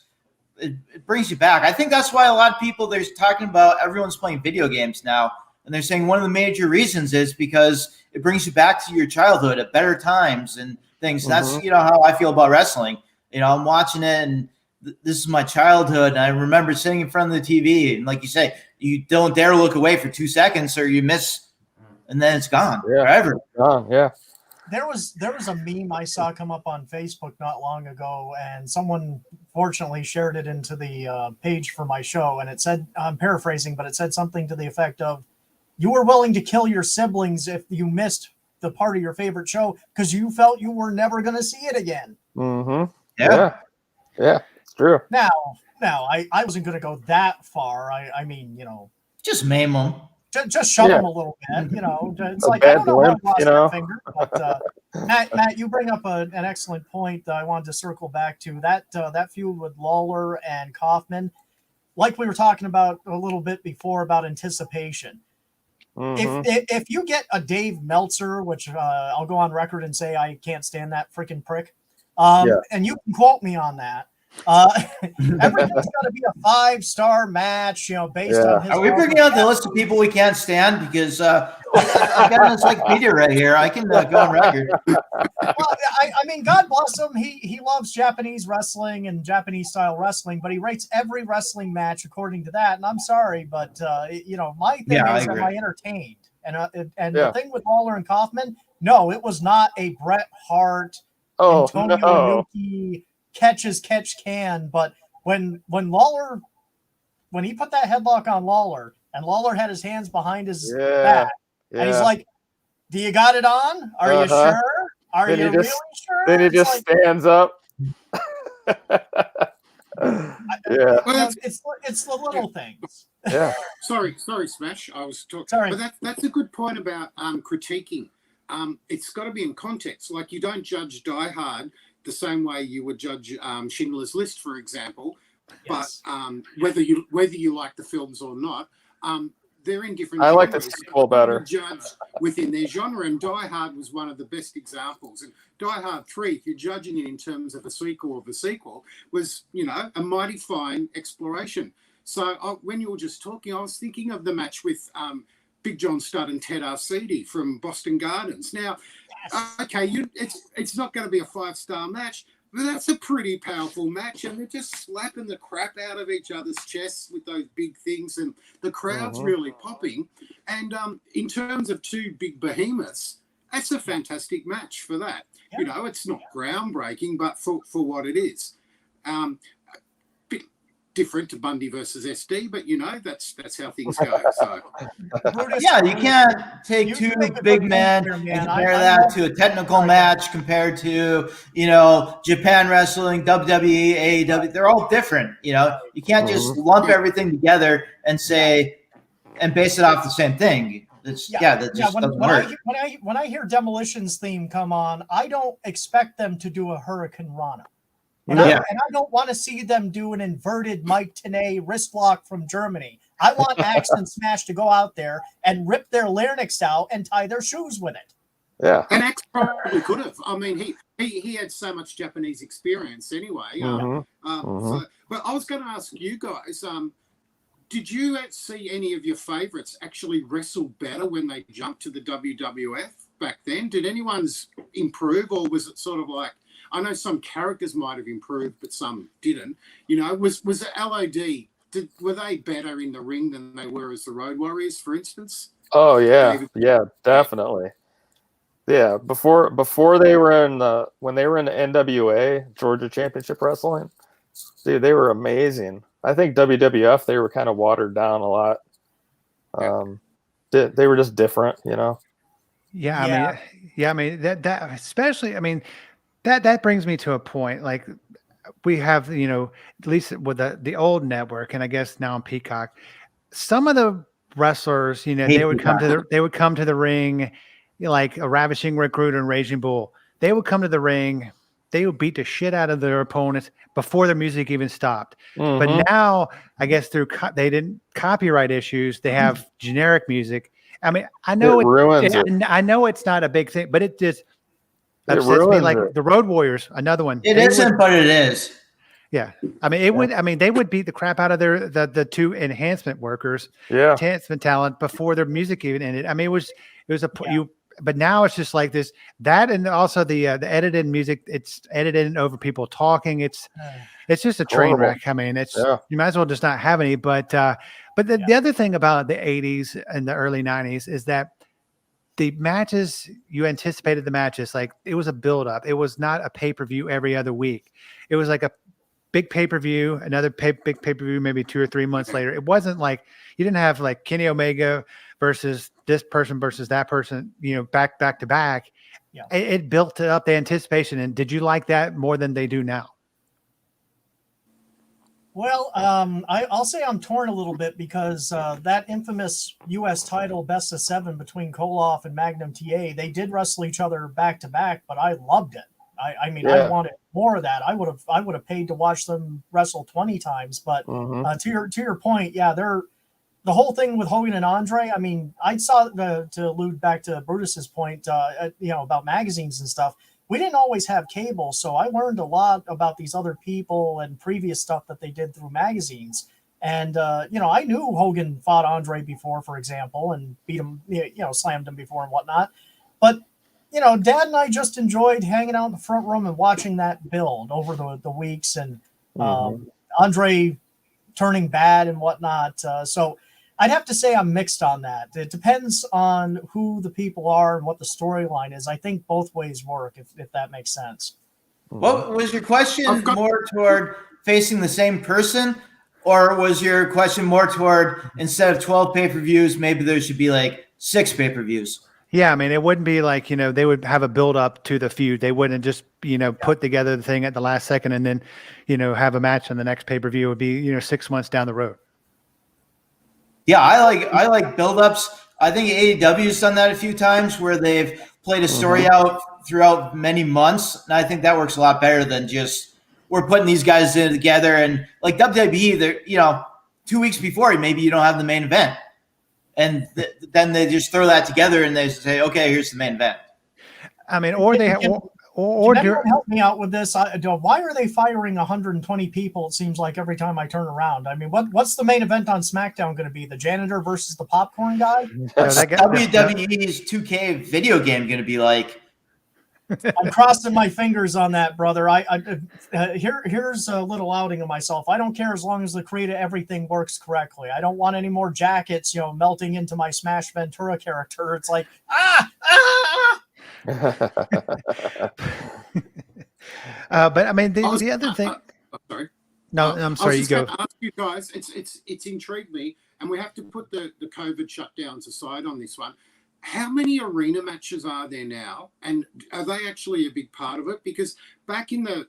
it brings you back. I think that's why a lot of people, they're talking about everyone's playing video games now. And they're saying one of the major reasons is because it brings you back to your childhood at better times and things. That's, how I feel about wrestling. I'm watching it and this is my childhood. And I remember sitting in front of the TV. And like you say, you don't dare look away for 2 seconds or you miss, and then it's gone forever. Gone, yeah. There was a meme I saw come up on Facebook not long ago, and someone fortunately shared it into the page for my show. And it said, I'm paraphrasing, but it said something to the effect of, you were willing to kill your siblings if you missed the part of your favorite show because you felt you were never going to see it again. Mm-hmm. Yeah, it's true. Now, I wasn't going to go that far. I mean, just maim them. Just shove them a little bit, It's like, I don't know how I lost my finger. But Matt, you bring up an excellent point that I wanted to circle back to. That feud with Lawler and Kaufman, like we were talking about a little bit before about anticipation. If you get a Dave Meltzer, which I'll go on record and say I can't stand that freaking prick, and you can quote me on that. Everything's got to be a 5-star match, based on his. Are we bringing out the list of people we can't stand? Because I've got an encyclopedia right here. I can go on record. Well, I mean, God bless him. He loves Japanese wrestling and Japanese style wrestling, but he rates every wrestling match according to that. And I'm sorry, but my thing is, am I entertained? And the thing with Lawler and Kaufman, no, it was not a Bret Hart, Antonio Inoki catch can. But when Lawler, when he put that headlock on Lawler, and Lawler had his hands behind his back, and he's like, "Do you got it on? Are you sure? Are you really sure?" Then he just stands up. It's the little things. Yeah. Sorry, Smash. I was talking. Sorry, but that's a good point about critiquing. It's got to be in context. Like, you don't judge Die Hard the same way you would judge Schindler's List, for example. Yes. But whether you like the films or not, they're in different. I like the sequel better. Judged within their genre, and Die Hard was one of the best examples. And Die Hard 3, if you're judging it in terms of a sequel of a sequel, was a mighty fine exploration. So when you were just talking, I was thinking of the match with Big John Studd and Ted Arcidi from Boston Gardens. Now, okay, it's not going to be a 5-star match, but that's a pretty powerful match, and they're just slapping the crap out of each other's chests with those big things, and the crowd's really popping. And in terms of two big behemoths, that's a fantastic match for that. Yeah. It's not groundbreaking, but for what it is. Bit different to Bundy versus SD, but that's how things go. So you can't take two big men and compare that to a technical match compared to Japan wrestling, WWE, AEW. They're all different. You can't just lump everything together and say and base it off the same thing. That just doesn't work. When I hear Demolition's theme come on, I don't expect them to do a Hurricane Rana. And I don't want to see them do an inverted Mike Tenay wrist lock from Germany. I want Axe and Smash to go out there and rip their larynx out and tie their shoes with it. Yeah. And Axe probably could have. I mean, he had so much Japanese experience anyway. So, but I was going to ask you guys, did you see any of your favorites actually wrestle better when they jumped to the WWF back then? Did anyone's improve, or was it sort of like, I know some characters might have improved, but some didn't. Was the LOD, were they better in the ring than they were as the Road Warriors, for instance? Oh yeah, definitely. Yeah, before they were when they were in the NWA, Georgia Championship Wrestling, dude, they were amazing. I think WWF, they were kind of watered down a lot. They were just different, Yeah, I mean that especially. I mean that brings me to a point. Like, we have, at least with the old network, and I guess now on Peacock, some of the wrestlers, they would come to the ring, like a Ravishing Rick Rude and Raging Bull. They would come to the ring. They would beat the shit out of their opponents before their music even stopped. But now, I guess they didn't copyright issues. They have generic music. I mean, I know I know it's not a big thing, but it just upsets me. Like the Road Warriors, another one. It isn't, but it is. Yeah, I mean, it would. I mean, they would beat the crap out of the two enhancement workers, enhancement talent before their music even ended. I mean, it was but now it's just like this, that, and also the edited music. It's edited over people talking. It's just a train wreck. I mean, you might as well just not have any. But the other thing about the '80s and the early '90s is that the matches, you anticipated the matches. Like, it was a build-up. It was not a pay-per-view every other week. It was like a big pay-per-view, another big pay-per-view maybe 2 or 3 months later. It wasn't like, you didn't have like Kenny Omega versus this person versus that person, back to back. Yeah. It built up the anticipation. And did you like that more than they do now? Well, I'll say I'm torn a little bit because that infamous U.S. title best of 7 between Koloff and Magnum TA, they did wrestle each other back to back, but I loved it. I I wanted more of that. I would have paid to watch them wrestle 20 times. But to your point, the whole thing with Hogan and Andre. I mean, I saw to allude back to Brutus's point, about magazines and stuff. We didn't always have cable, so I learned a lot about these other people and previous stuff that they did through magazines. And I knew Hogan fought Andre before, for example, and beat him, slammed him before and whatnot. But Dad and I just enjoyed hanging out in the front room and watching that build over the weeks, and Andre turning bad and whatnot. So I'd have to say I'm mixed on that. It depends on who the people are and what the storyline is. I think both ways work, if that makes sense. What was your question? More toward facing the same person, or was your question more toward, instead of 12 pay-per-views, maybe there should be like 6 pay-per-views? Yeah, I mean, it wouldn't be like, they would have a build up to the feud. They wouldn't just, put together the thing at the last second and then, have a match on the next pay-per-view. It would be, 6 months down the road. Yeah, I like build-ups. I think AEW's done that a few times where they've played a story out throughout many months, and I think that works a lot better than just, we're putting these guys in together. And like WWE, they're 2 weeks before, maybe you don't have the main event, and then they just throw that together and they say, okay, here's the main event. I mean, or they or help me out with this. Why are they firing 120 people? It seems like every time I turn around. I mean, what's the main event on SmackDown going to be? The janitor versus the popcorn guy? What's WWE's 2K video game going to be like? I'm crossing my fingers on that, brother. Here's a little outing of myself. I don't care as long as the creative everything works correctly. I don't want any more jackets, melting into my Smash Ventura character. It's like but I mean, the other thing. Sorry. No, I'm sorry. You go. Ask you guys. It's intrigued me, and we have to put the COVID shutdowns aside on this one. How many arena matches are there now, and are they actually a big part of it? Because back in the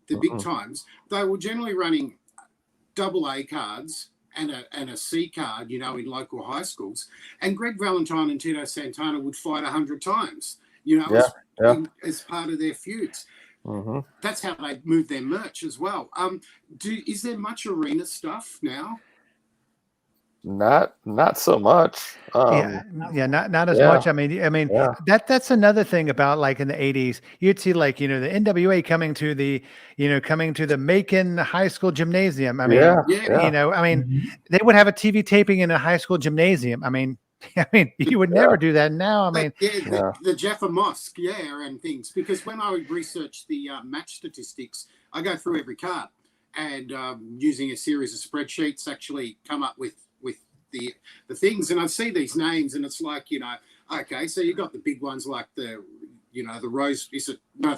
big times, they were generally running double A cards and a C card, in local high schools. And Greg Valentine and Tito Santana would fight 100 times, as part of their feuds. That's how they move their merch as well. Is there much arena stuff now? Not so much. Not as much. I mean, that's another thing about, like, in the 80s, you'd see, like, the NWA coming to the Macon High School gymnasium. I mean, they would have a TV taping in a high school gymnasium. I mean, you would never do that now. I mean, the Jaffa Mosque, and things. Because when I would research the match statistics, I go through every card and using a series of spreadsheets, actually come up with the things, and I see these names, and it's like, okay, so you got the big ones like the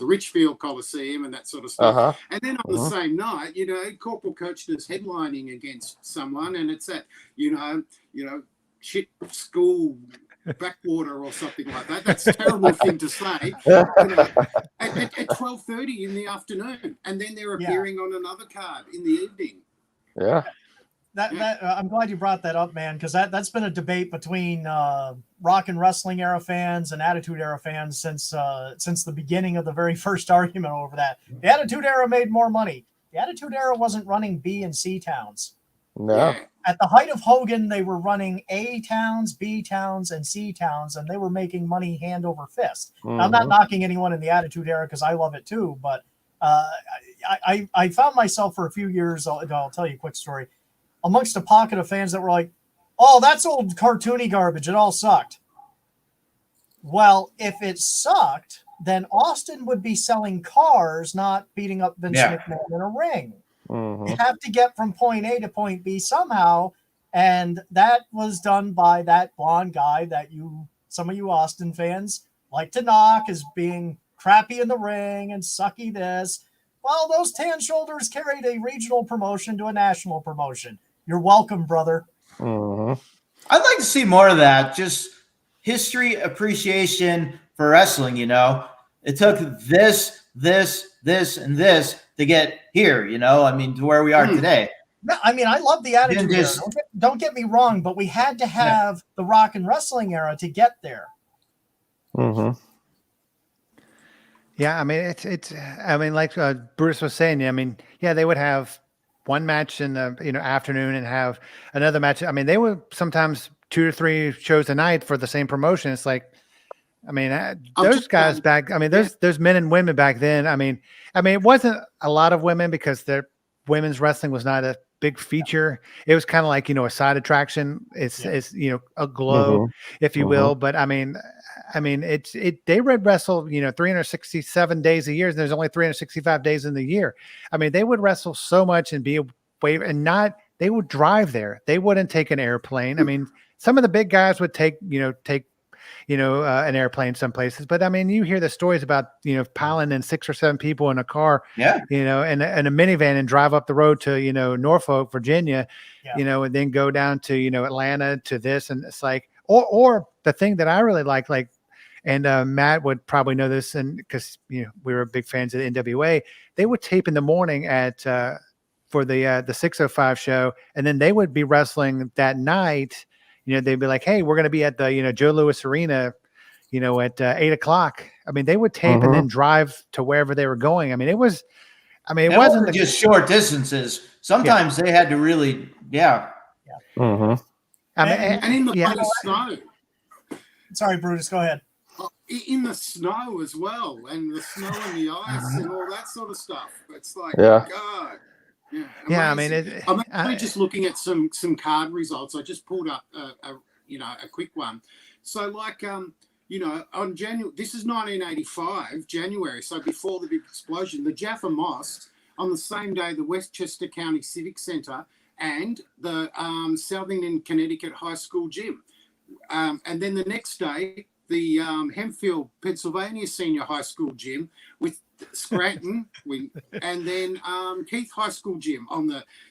Richfield Coliseum and that sort of stuff. And then on the same night, Corporal Kirchner's headlining against someone, and it's at shit school backwater or something like that. That's a terrible thing to say. At 12:30 in the afternoon, and then they're appearing on another card in the evening. Yeah. That I'm glad you brought that up, man, because that's been a debate between rock and wrestling era fans and Attitude Era fans since the beginning of the very first argument over that. The Attitude Era made more money. The Attitude Era wasn't running B and C towns. No. Yeah. At the height of Hogan, they were running A towns, B towns, and C towns, and they were making money hand over fist. Mm-hmm. I'm not knocking anyone in the Attitude Era because I love it too, but I found myself for a few years, I'll tell you a quick story, amongst a pocket of fans that were like, oh, that's old cartoony garbage. It all sucked. Well, if it sucked, then Austin would be selling cars, not beating up Vince McMahon in a ring. Mm-hmm. You have to get from point A to point B somehow. And that was done by that blonde guy that some of you Austin fans like to knock as being crappy in the ring and sucky this. Well, those tan shoulders carried a regional promotion to a national promotion. You're welcome, brother. Mm-hmm. I'd like to see more of that. Just history appreciation for wrestling, It took this, and this to get here, to where we are today. No, I mean, I love the Attitude Era. Don't get me wrong, but we had to have the rock and wrestling era to get there. Mm-hmm. Yeah, I mean, like Bruce was saying, they would have one match in the afternoon and have another match. I mean, they would sometimes 2 or 3 shows a night for the same promotion. It's like, those guys back. I mean, there's men and women back then. I mean, it wasn't a lot of women because their women's wrestling was not a big feature. It was kind of like a side attraction. It's a glow, if you will. But I mean, they would wrestle 367 days a year, and there's only 365 days in the year. I mean, they would wrestle so much and be away, and not. They would drive there. They wouldn't take an airplane. I mean, some of the big guys would take an airplane some places. But I mean, you hear the stories about, piling in 6 or 7 people in a car, and a minivan and drive up the road to, Norfolk, Virginia, and then go down to, Atlanta to this. And it's like, or the thing that I really like, and Matt would probably know this, and because, we were big fans of the NWA, they would tape in the morning for the 605 show. And then they would be wrestling that night. They'd be like, hey, we're going to be at the, Joe Louis Arena, at 8:00. I mean, they would tape and then drive to wherever they were going. I mean, it wasn't just short distances. Sometimes they had to really, Mm-hmm. And in the snow. Sorry, Brutus, go ahead. In the snow as well, and the snow and the ice and all that sort of stuff. It's like, God. Yeah, amazing. I'm actually just looking at some card results. I just pulled up a quick one. So on January, this is 1985 January. So before the big explosion, the Jaffa Mosque on the same day, the Westchester County Civic Center and the Southern Connecticut High School gym, and then the next day, the Hempfield, Pennsylvania Senior High School gym with Scranton, and then Keith High School gym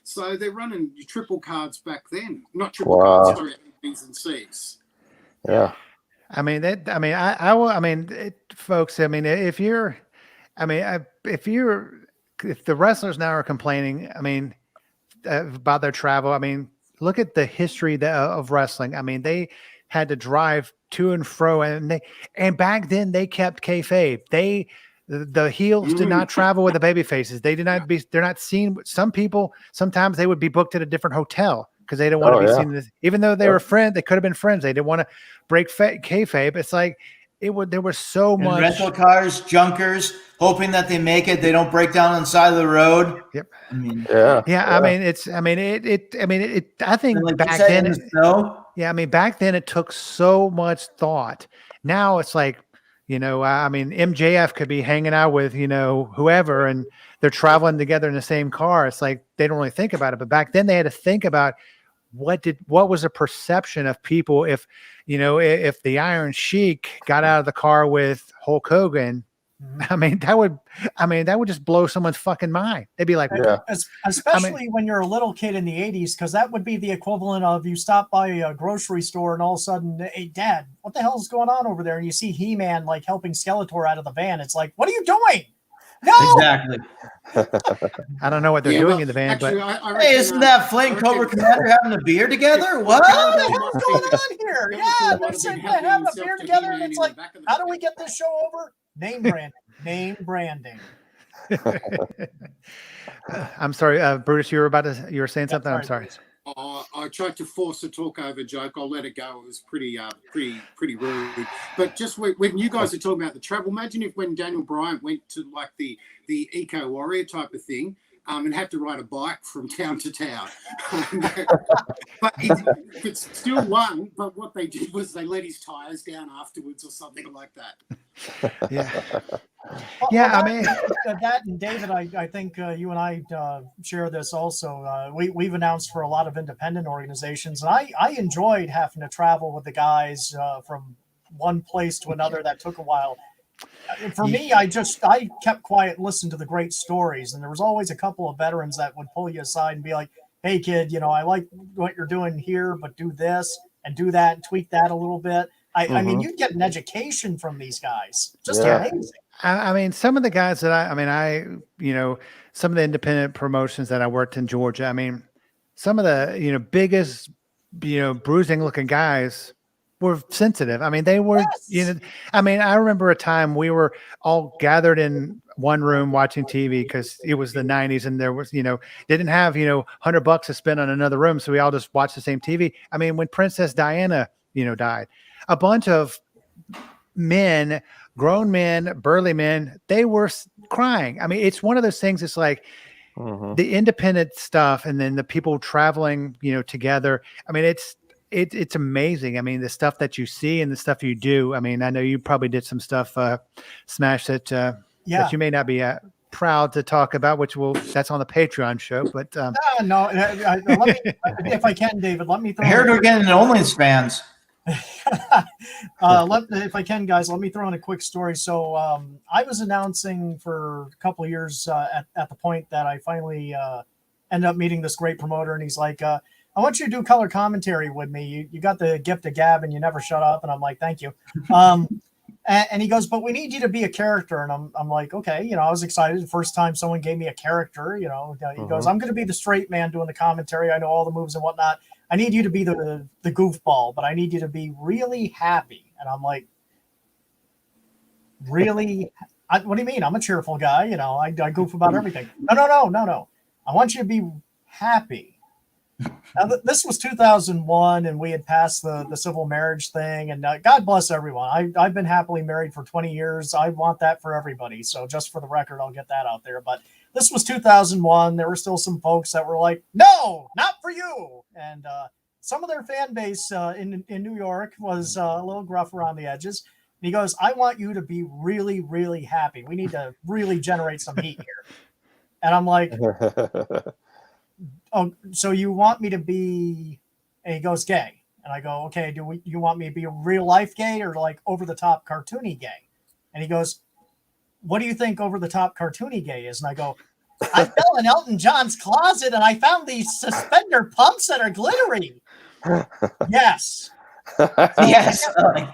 so they're running triple cards back then, not triple cards, sorry, B's and C's. Yeah. Folks, if the wrestlers now are complaining, about their travel, look at the history of wrestling. I mean, they had to drive to and fro, and back then they kept kayfabe. The heels did not travel with the baby faces. They did not they're not seen. Some people, sometimes they would be booked at a different hotel because they didn't want to be seen as, even though they were friends, they could have been friends. They didn't want to break kayfabe. It's like, there was so much rental cars, junkers, hoping that they make it. They don't break down on the side of the road. Yep. I think like back then, back then it took so much thought. Now it's like, MJF could be hanging out with, whoever, and they're traveling together in the same car. It's like, they don't really think about it. But back then they had to think about what was the perception of people if the Iron Sheik got out of the car with Hulk Hogan, I mean, that would just blow someone's fucking mind. They'd be like, especially when you're a little kid in the 80s, because that would be the equivalent of you stop by a grocery store and all of a sudden, hey, Dad, what the hell is going on over there? And you see He-Man like helping Skeletor out of the van. It's like, what are you doing? No, exactly. I don't know what they're doing in the van, actually, but hey, isn't that Flame Cobra Commander having a beer together? What? What the hell's going on here? Yeah, they're sitting there having a beer together, and it's like, how do we get this show over? Name branding. I'm sorry, Brutus, you were saying something. I'm sorry. I tried to force a talk over joke. I'll let it go. It was pretty rude. But just when you guys are talking about the travel, imagine if when Daniel Bryant went to like the Eco Warrior type of thing, and had to ride a bike from town to town. But it's still won. But what they did was they let his tires down afterwards or something like that. Yeah. Yeah, I mean that, and David, I think you and I share this also. We've announced for a lot of independent organizations, and I enjoyed having to travel with the guys from one place to another. That took a while. For me, I kept quiet and listened to the great stories, and there was always a couple of veterans that would pull you aside and be like, "Hey, kid, I like what you're doing here, but do this and do that and tweak that a little bit." I mean, you'd get an education from these guys. Just amazing. I mean, some of the guys that some of the independent promotions that I worked in Georgia, I mean, some of the, biggest, bruising looking guys were sensitive. I mean, they were, I remember a time we were all gathered in one room watching TV because it was the 90s and there was, didn't have, $100 to spend on another room. So we all just watched the same TV. I mean, when Princess Diana, died, a bunch of men, grown men, burly men, they were crying. I mean, it's one of those things. It's like the independent stuff, and then the people traveling, together. I mean, it's amazing. I mean, the stuff that you see and the stuff you do. I mean, I know you probably did some stuff, Smash, that you may not be proud to talk about, that's on the Patreon show. But no, let me, if I can, David, let me throw. Here to again, OnlyFans. If I can, guys, let me throw in a quick story. So I was announcing for a couple of years at the point that I finally ended up meeting this great promoter, and he's like, I want you to do color commentary with me. You got the gift of gab and you never shut up. And I'm like, thank you. And he goes, but we need you to be a character. And I'm like, okay, I was excited the first time someone gave me a character, he goes, I'm going to be the straight man doing the commentary. I know all the moves and whatnot. I need you to be the goofball, but I need you to be really happy. And I'm like, really? What do you mean? I'm a cheerful guy. I goof about everything. No. I want you to be happy. Now, this was 2001, and we had passed the civil marriage thing. And God bless everyone. I've been happily married for 20 years. I want that for everybody. So just for the record, I'll get that out there. But this was 2001. There were still some folks that were like, no, not for you. And some of their fan base in New York was a little gruff around the edges. And he goes, I want you to be really, really happy. We need to really generate some heat here. And I'm like, oh, so you want me to be, and he goes, gay. And I go, okay, you want me to be a real life gay or like over the top cartoony gay? And he goes, what do you think over the top cartoony gay is? And I go, I fell in Elton John's closet and I found these suspender pumps that are glittery. Yes. Yes. So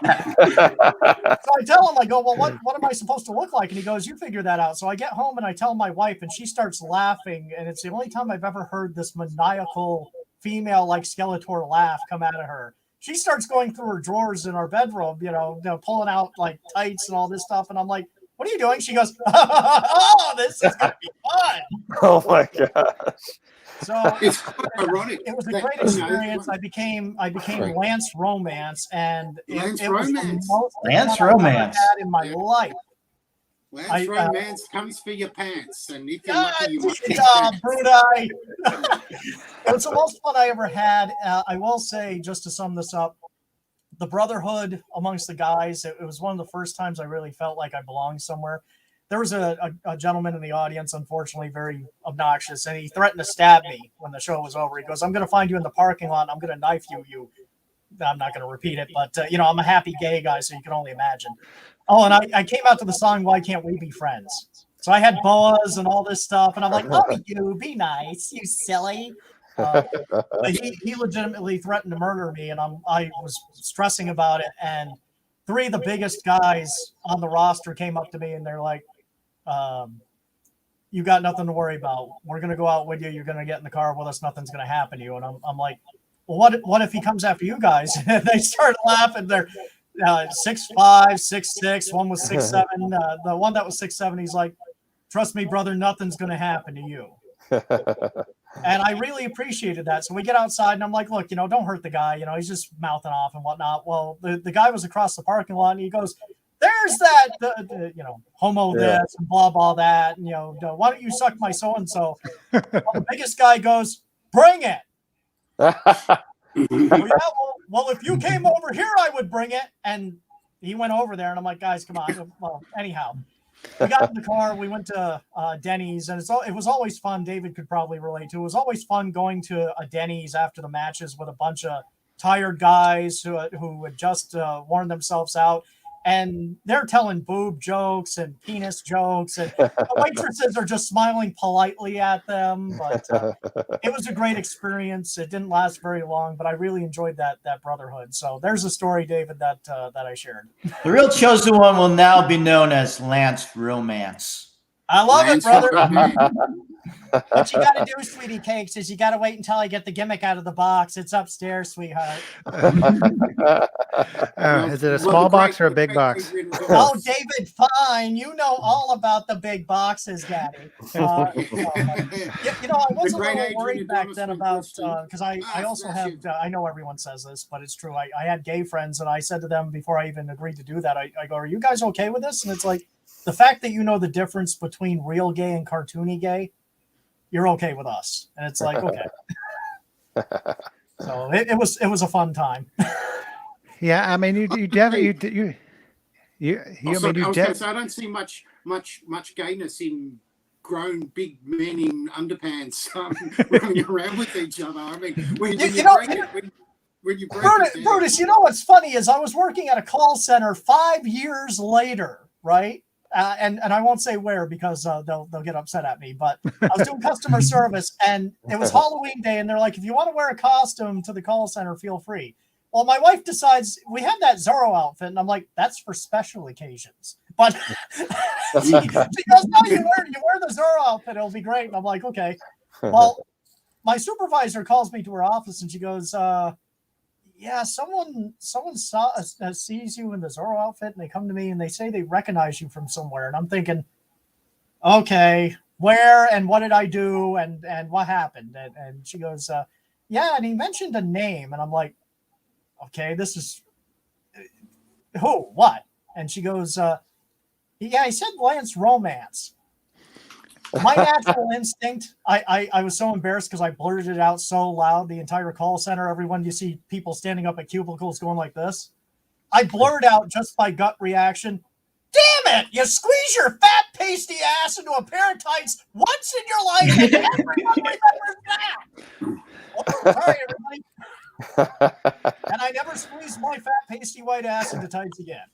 I tell him, I go, well, what am I supposed to look like? And he goes, you figure that out. So I get home and I tell my wife, and she starts laughing. And it's the only time I've ever heard this maniacal female like Skeletor laugh come out of her. She starts going through her drawers in our bedroom, pulling out like tights and all this stuff. And I'm like, what are you doing? She goes, oh, this is going to be fun. Oh my gosh. So it's ironic. It was a great experience. I became Lance Romance, and Lance it was the Romance. most Lance Romance. I've had in my life. Lance Romance comes for your pants, and if you're God, lucky, you might get Brudai. It was the most fun I ever had. I will say, just to sum this up, the brotherhood amongst the guys. It was one of the first times I really felt like I belonged somewhere. There was a gentleman in the audience, unfortunately, very obnoxious, and he threatened to stab me when the show was over. He goes, I'm going to find you in the parking lot, and I'm going to knife you. I'm not going to repeat it, but, I'm a happy gay guy, so you can only imagine. Oh, and I came out to the song "Why Can't We Be Friends?" So I had boas and all this stuff, and I'm like, "Oh, you be nice, you silly." But he legitimately threatened to murder me, and I was stressing about it. And 3 of the biggest guys on the roster came up to me, and they're like, "You got nothing to worry about. We're gonna go out with you. You're gonna get in the car with us. Nothing's gonna happen to you." And I'm like, "Well, what if he comes after you guys?" And they started laughing. They're 6'5", 6'6". One was 6'7". The one that was 6'7", he's like, "Trust me, brother, nothing's gonna happen to you." And I really appreciated that. So we get outside, and I'm like, "Look, don't hurt the guy. He's just mouthing off and whatnot." Well, the guy was across the parking lot, and he goes, "There's that, homo this and blah blah that. And, why don't you suck my so and so?" The biggest guy goes, "Bring it." Well, if you came over here, I would bring it. And he went over there, and I'm like, "Guys, come on." Well, anyhow, we got in the car. We went to Denny's, and it was always fun. David could probably relate to. It was always fun going to a Denny's after the matches with a bunch of tired guys who had just worn themselves out. And they're telling boob jokes and penis jokes, and the waitresses are just smiling politely at them. But it was a great experience. It didn't last very long, but I really enjoyed that brotherhood. So there's a story, David, that I shared. The real chosen one will now be known as Lance Romance. I love it, brother. What you got to do, sweetie cakes, is you got to wait until I get the gimmick out of the box. It's upstairs, sweetheart. Is it a small box or a big box? Oh, David, fine. You know all about the big boxes, Daddy. I was a little worried back then about, because I also have, I know everyone says this, but it's true. I had gay friends, and I said to them before I even agreed to do that, I go, "Are you guys okay with this?" And it's like, the fact that you know the difference between real gay and cartoony gay, you're okay with us. And it's like, okay. So it was a fun time. Yeah, I mean, you definitely So I don't see much gayness in grown big men in underpants running around with each other. I mean, when you Brutus, what's funny is I was working at a call center 5 years later, right? And I won't say where because they'll get upset at me, but I was doing customer service, and it was Halloween day, and they're like, "If you want to wear a costume to the call center, feel free." Well, my wife decides we have that Zorro outfit, and I'm like, "That's for special occasions." But she goes, "No, you wear the Zorro outfit, it'll be great." And I'm like, "Okay." Well, my supervisor calls me to her office, and she goes, "Yeah, someone sees you in the Zorro outfit, and they come to me and they say they recognize you from somewhere." And I'm thinking, okay, where and what did I do and what happened? And she goes, "Yeah," and he mentioned a name, and I'm like, okay, this is who, what? And she goes, "Yeah, he said Lance Romance." My natural instinct, I was so embarrassed because I blurted it out so loud. The entire call center, everyone, you see people standing up at cubicles going like this. I blurred out just by gut reaction, "Damn it! You squeeze your fat, pasty ass into a pair of tights once in your life, and everyone remembers that." Sorry, everybody. And I never squeezed my fat, pasty white ass into tights again.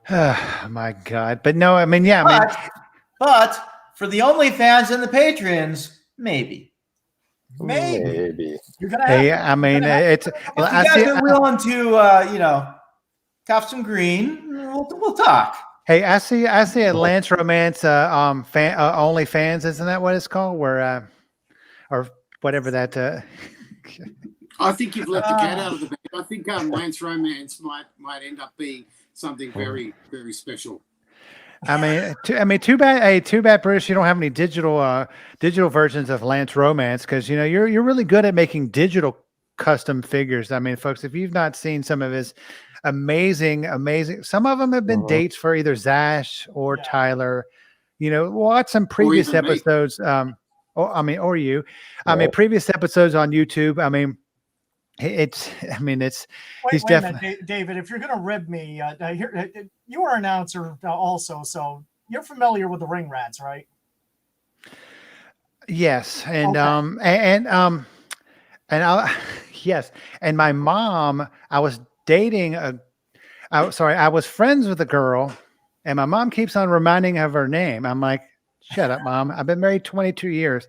Oh, my God. But no, I mean, yeah. But for the OnlyFans and the patrons, maybe. You're gonna have. Hey, I mean, it's. If you guys are willing to, costume green, we'll talk. Hey, I see a Lance Romance OnlyFans, isn't that what it's called? Where, or whatever that. I think you've let the cat out of the bag. I think Lance Romance might end up being something very, very special. I mean, too bad. Hey, too bad, Bruce. You don't have any digital versions of Lance Romance because you're really good at making digital custom figures. I mean, folks, if you've not seen some of his amazing, some of them have been dates for either Zash or Tyler. Watch some previous episodes. Or you. I mean, previous episodes on YouTube. I mean. He's definitely David. If you're going to rib me, you are an announcer also, so you're familiar with the ring rats, right? Yes, and yes, and my mom. I was dating I was friends with a girl, and my mom keeps on reminding of her name. I'm like, shut up, Mom. I've been married 22 years.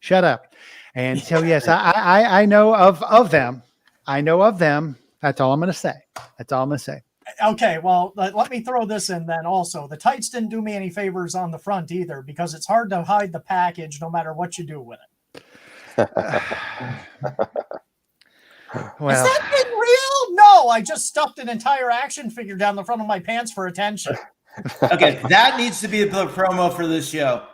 Shut up. And so, yes, I know of them. I know of them. That's all I'm going to say. That's all I'm going to say. Okay, well, let me throw this in then also. The tights didn't do me any favors on the front either, because it's hard to hide the package no matter what you do with it. Well, is that thing real? No, I just stuffed an entire action figure down the front of my pants for attention. Okay, that needs to be the promo for this show.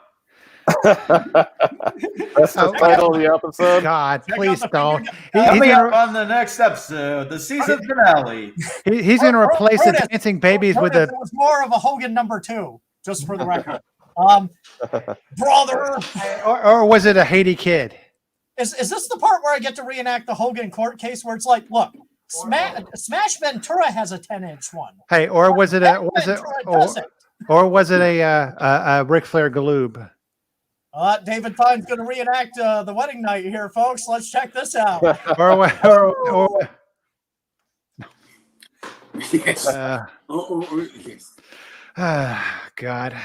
That's the title of the episode. God, please don't. Coming up on the next episode, the season finale. He's going to replace the dancing babies with a. It was more of a Hogan #2, just for the record. Brother. Or was it a Haiti Kid? Is this the part where I get to reenact the Hogan court case where it's like, look, Smash Ventura has a 10-inch one. Hey, or was it a Ric Flair Galoob? David Fine's going to reenact the wedding night here, folks. Let's check this out. Yes. Yes. God.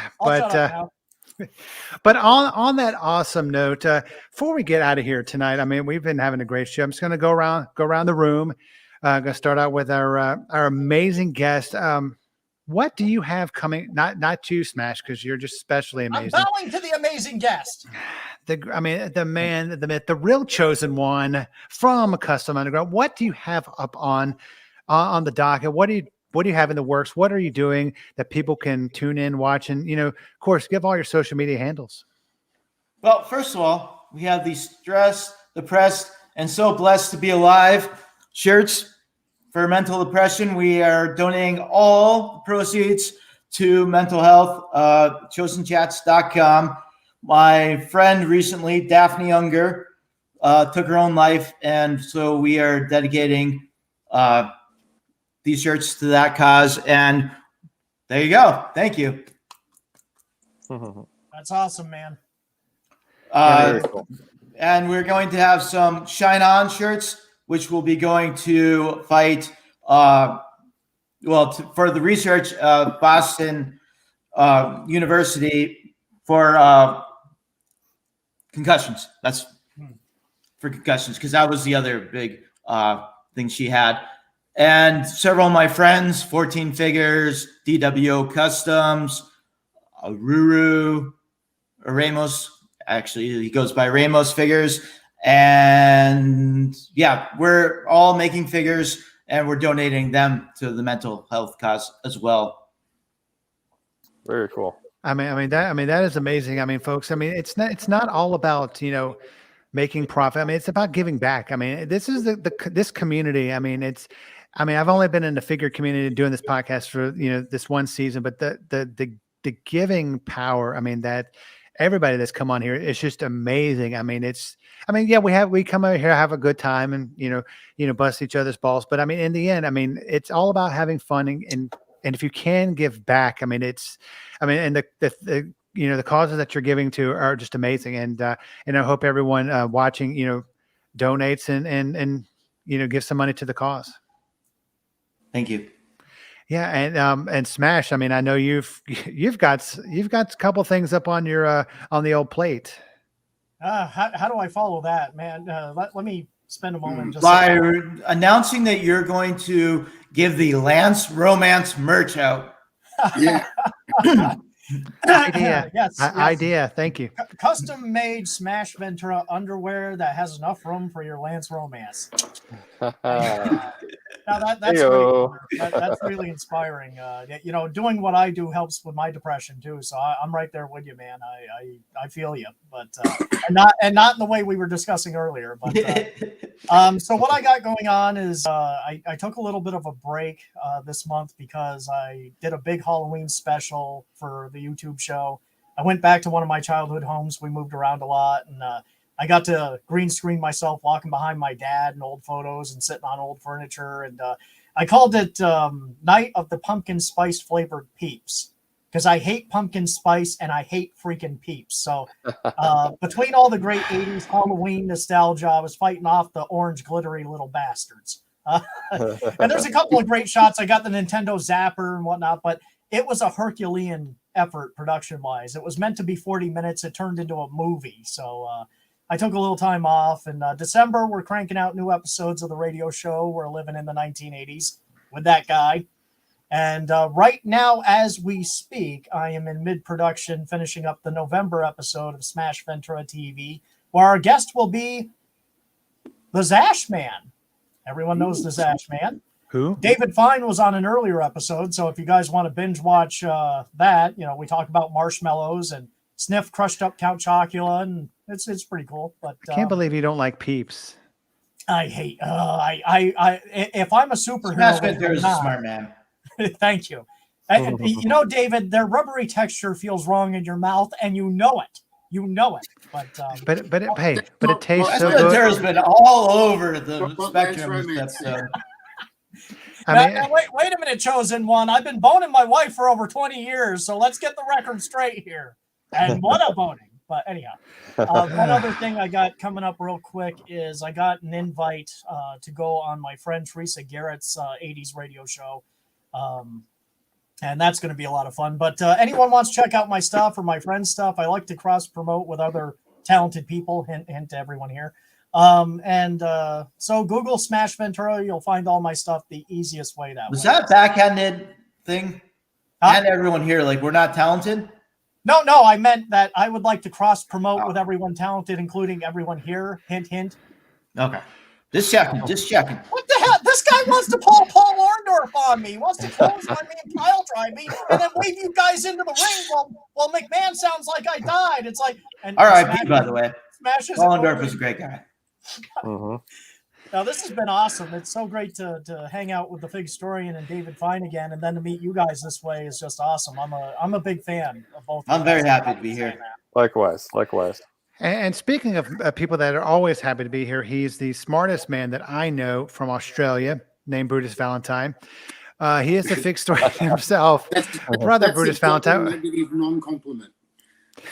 But on that awesome note, before we get out of here tonight, I mean, we've been having a great show. I'm just going to go around the room. Going to start out with our amazing guest. What do you have coming? Not you, Smash, because you're just especially amazing. I'm bowing to the amazing guest. The man, the myth, the real chosen one from Custom Underground. What do you have up on the docket? What do you have in the works? What are you doing that people can tune in, watch, and of course, give all your social media handles? Well, first of all, we have the Stressed, Depressed, and So Blessed to Be Alive shirts. For mental depression, we are donating all proceeds to mental health, chosenchats.com. My friend recently, Daphne Unger, took her own life, and so we are dedicating these shirts to that cause. And there you go. Thank you. That's awesome, man. And we're going to have some Shine On shirts, which will be going to fight, for the research, Boston University for concussions. That's for concussions, because that was the other big thing she had. And several of my friends, 14 Figures, DWO Customs, Ruru, Ramos, actually, he goes by Ramos Figures. And yeah, we're all making figures and we're donating them to the mental health cause as well. Very cool. I mean that is amazing. I mean, folks, I mean, it's not all about, making profit. I mean, it's about giving back. I mean, this is this community. I mean, I've only been in the figure community doing this podcast for, this one season, but the giving power, I mean, that everybody that's come on here, it's just amazing. We come out here, have a good time and, bust each other's balls. But I mean, in the end, I mean, it's all about having fun and if you can give back, I mean, and the causes that you're giving to are just amazing. And I hope everyone watching, donates and gives some money to the cause. Thank you. Yeah, and Smash. I mean, I know you've got a couple things up on your on the old plate. How do I follow that, man? Let me spend a moment just by announcing that you're going to give the Lance Romance merch out. Yeah. Idea. Yes. Idea. Thank you. Custom made Smash Ventura underwear that has enough room for your Lance Romance. Now that's really inspiring. Doing what I do helps with my depression too. So I'm right there with you, man. I feel you, but not in the way we were discussing earlier. But so what I got going on is I took a little bit of a break this month because I did a big Halloween special for the YouTube show. I went back to one of my childhood homes. We moved around a lot, and I got to green screen myself walking behind my dad in old photos and sitting on old furniture. And I called it Night of the Pumpkin Spice Flavored Peeps because I hate pumpkin spice and I hate freaking peeps. So between all the great 80s Halloween nostalgia, I was fighting off the orange glittery little bastards. And there's a couple of great shots. I got the Nintendo Zapper and whatnot, but it was a Herculean effort production-wise. It was meant to be 40 minutes. It turned into a movie. So I took a little time off. In December, we're cranking out new episodes of the radio show. We're living in the 1980s with that guy. And right now, as we speak, I am in mid-production, finishing up the November episode of Smash Ventura TV, where our guest will be the Zash Man. Everyone knows the Zash Man. Who? David Fine was on an earlier episode, so if you guys want to binge watch that, we talk about marshmallows and sniff crushed up Count Chocula, and it's pretty cool. But I can't believe you don't like Peeps. I hate. If I'm a superhero, Smash Ventura is a smart man. Thank you. David, their rubbery texture feels wrong in your mouth, and you know it. You know it. But it tastes so good. Ventura's been all over the spectrum. Wait a minute, chosen one. I've been boning my wife for over 20 years, so let's get the record straight here. And what a boning. But anyhow, one other thing I got coming up real quick is I got an invite to go on my friend Teresa Garrett's 80s radio show. And that's going to be a lot of fun. But anyone wants to check out my stuff or my friend's stuff, I like to cross-promote with other talented people, hint to everyone here. So Google Smash Ventura, you'll find all my stuff the easiest way that Was way. that a backhanded thing? And everyone here, like, we're not talented? No, I meant that I would like to cross-promote with everyone talented, including everyone here. Hint, hint. Okay. Just checking. What the hell? This guy wants to pull Paul Orndorff on me. He wants to close on me and pile drive me and then wave you guys into the ring while McMahon sounds like I died. It's like... R.I.P., by the way. Smashes Paul Orndorff is a great guy. Now, this has been awesome. It's so great to hang out with the Fig Historian and David Fine again, and then to meet you guys this way is just awesome. I'm a big fan of both. I'm very happy to be here. Likewise. And speaking of people that are always happy to be here, he's the smartest man that I know from Australia, named Brutus Valentine. He is the Fig Historian himself. Brother Brutus Valentine. Negative non-compliment.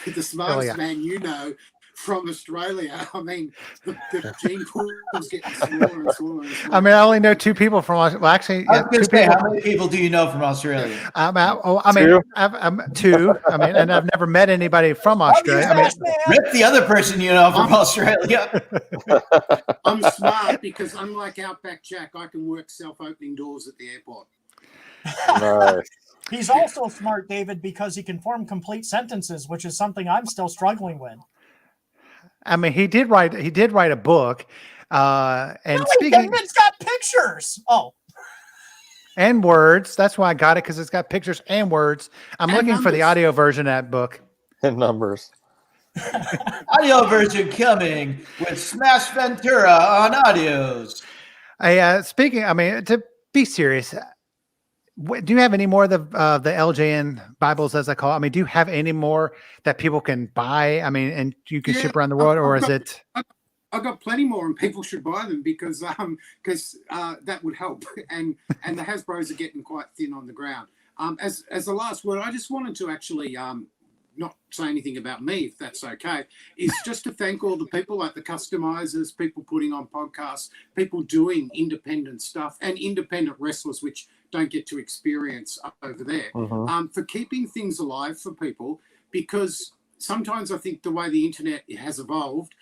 The smartest man you know from Australia. I mean, the gene pool is getting smaller and smaller. I mean, I only know two people from Australia. Well, actually, I was going to say, how many people do you know from Australia? I'm two. I mean, and I've never met anybody from Australia. Rip the other person you know from Australia. I'm smart because unlike Outback Jack, I can work self-opening doors at the airport. Nice. He's also smart, David, because he can form complete sentences, which is something I'm still struggling with. I mean, he did write a book. It's got pictures. Oh. And words. That's why I got it, because it's got pictures and words. I'm looking for the audio version of that book. And numbers. Audio version coming with Smash Ventura on audios. To be serious, do you have any more of the LJN Bibles, as I call it? I mean, do you have any more that people can buy? I mean, and you can ship around the world, or is it? I've got plenty more, and people should buy them because that would help. And the Hasbros are getting quite thin on the ground. As the last word, I just wanted to actually not say anything about me, if that's okay, is just to thank all the people like the customizers, people putting on podcasts, people doing independent stuff, and independent wrestlers, which don't get to experience over there, for keeping things alive for people, because sometimes I think the way the internet has evolved,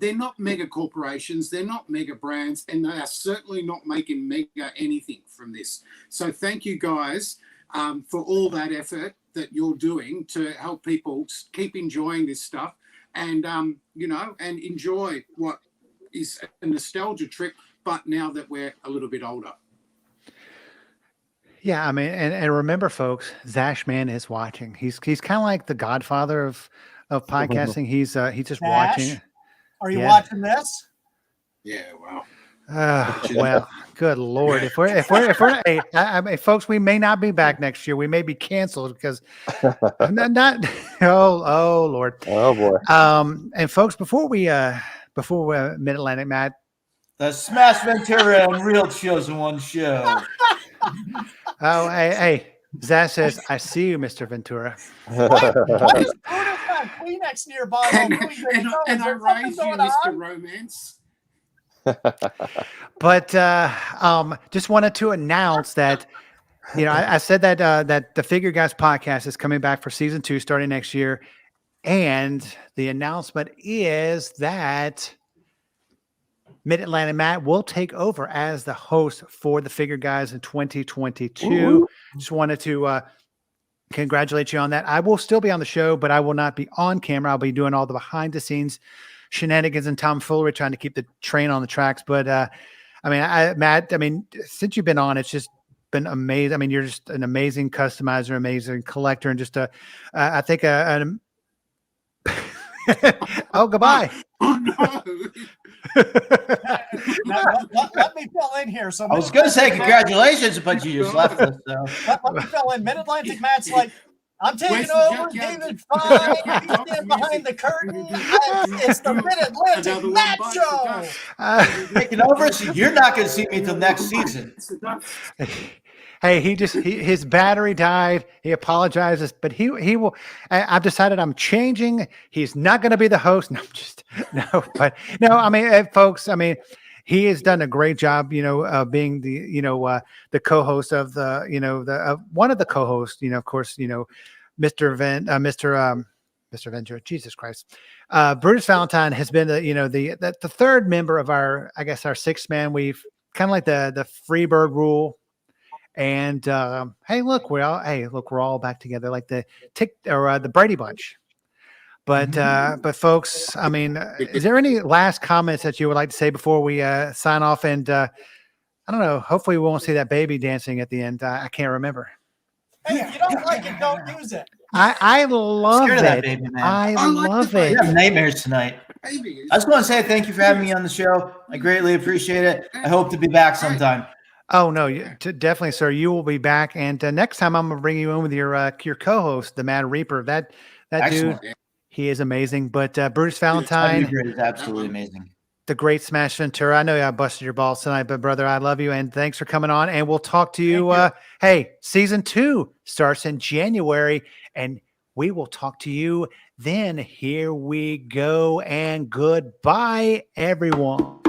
they're not mega corporations, they're not mega brands, and they are certainly not making mega anything from this. So thank you guys for all that effort that you're doing to help people keep enjoying this stuff and, and enjoy what is a nostalgia trip, but now that we're a little bit older. Yeah, I mean, and remember, folks, Zash Man is watching. He's kind of like the godfather of podcasting. He's just watching. Are you watching this? Yeah, wow. Well, good Lord! If we're folks, we may not be back next year. We may be canceled because not. Oh Lord. Oh boy. And folks, before Mid Atlantic, Matt, the Smash Ventura and Real Chosen One show. Oh, hey, Zach says, "I see you, Mr. Ventura." Why is Brutus got Kleenex nearby? And I raise you, Mr. Romance. But just wanted to announce that, I said that that the Figure Guys podcast is coming back for season 2 starting next year. And the announcement is that Mid-Atlantic Matt will take over as the host for the Figure Guys in 2022. Ooh. Just wanted to congratulate you on that. I will still be on the show, but I will not be on camera. I'll be doing all the behind the scenes shenanigans and tomfoolery, trying to keep the train on the tracks. But Matt, since you've been on, it's just been amazing. I mean, you're just an amazing customizer, amazing collector, and just I think oh, goodbye. Oh, no. Let me fill in here. So I was going to say congratulations, but you just left us. So. Let me fill in. Mid-Atlantic Matt's like, I'm taking over. David Fine. He's standing behind the curtain. It's the Mid-Atlantic Matt show. Taking over, so you're not going to see me until next season. Hey, his battery died. He apologizes, but he will. I've decided I'm changing. He's not going to be the host. No, I mean, folks. I mean, he has done a great job. Being the co-host of the one of the co-hosts. Of course, Mr. Ventura. Jesus Christ. Brutus Valentine has been the third member of our sixth man. We've kind of like the Freebird rule. And hey, look, we're all back together, like the Brady Bunch. But folks, I mean, is there any last comments that you would like to say before we sign off? And I don't know. Hopefully, we won't see that baby dancing at the end. I can't remember. Hey, if you don't like it, don't use it. I love it. Baby, man. I love it. I have nightmares tonight. I just want to say thank you for having me on the show. I greatly appreciate it. I hope to be back sometime. Oh no, definitely, sir. You will be back, and next time I'm gonna bring you in with your co-host, the Mad Reaper. That Excellent. Dude, he is amazing. But Brutus Valentine is absolutely amazing. The great Smash Ventura. I know I busted your balls tonight, but brother, I love you, and thanks for coming on. And we'll talk to you. Hey, season 2 starts in January, and we will talk to you then. Here we go, and goodbye, everyone.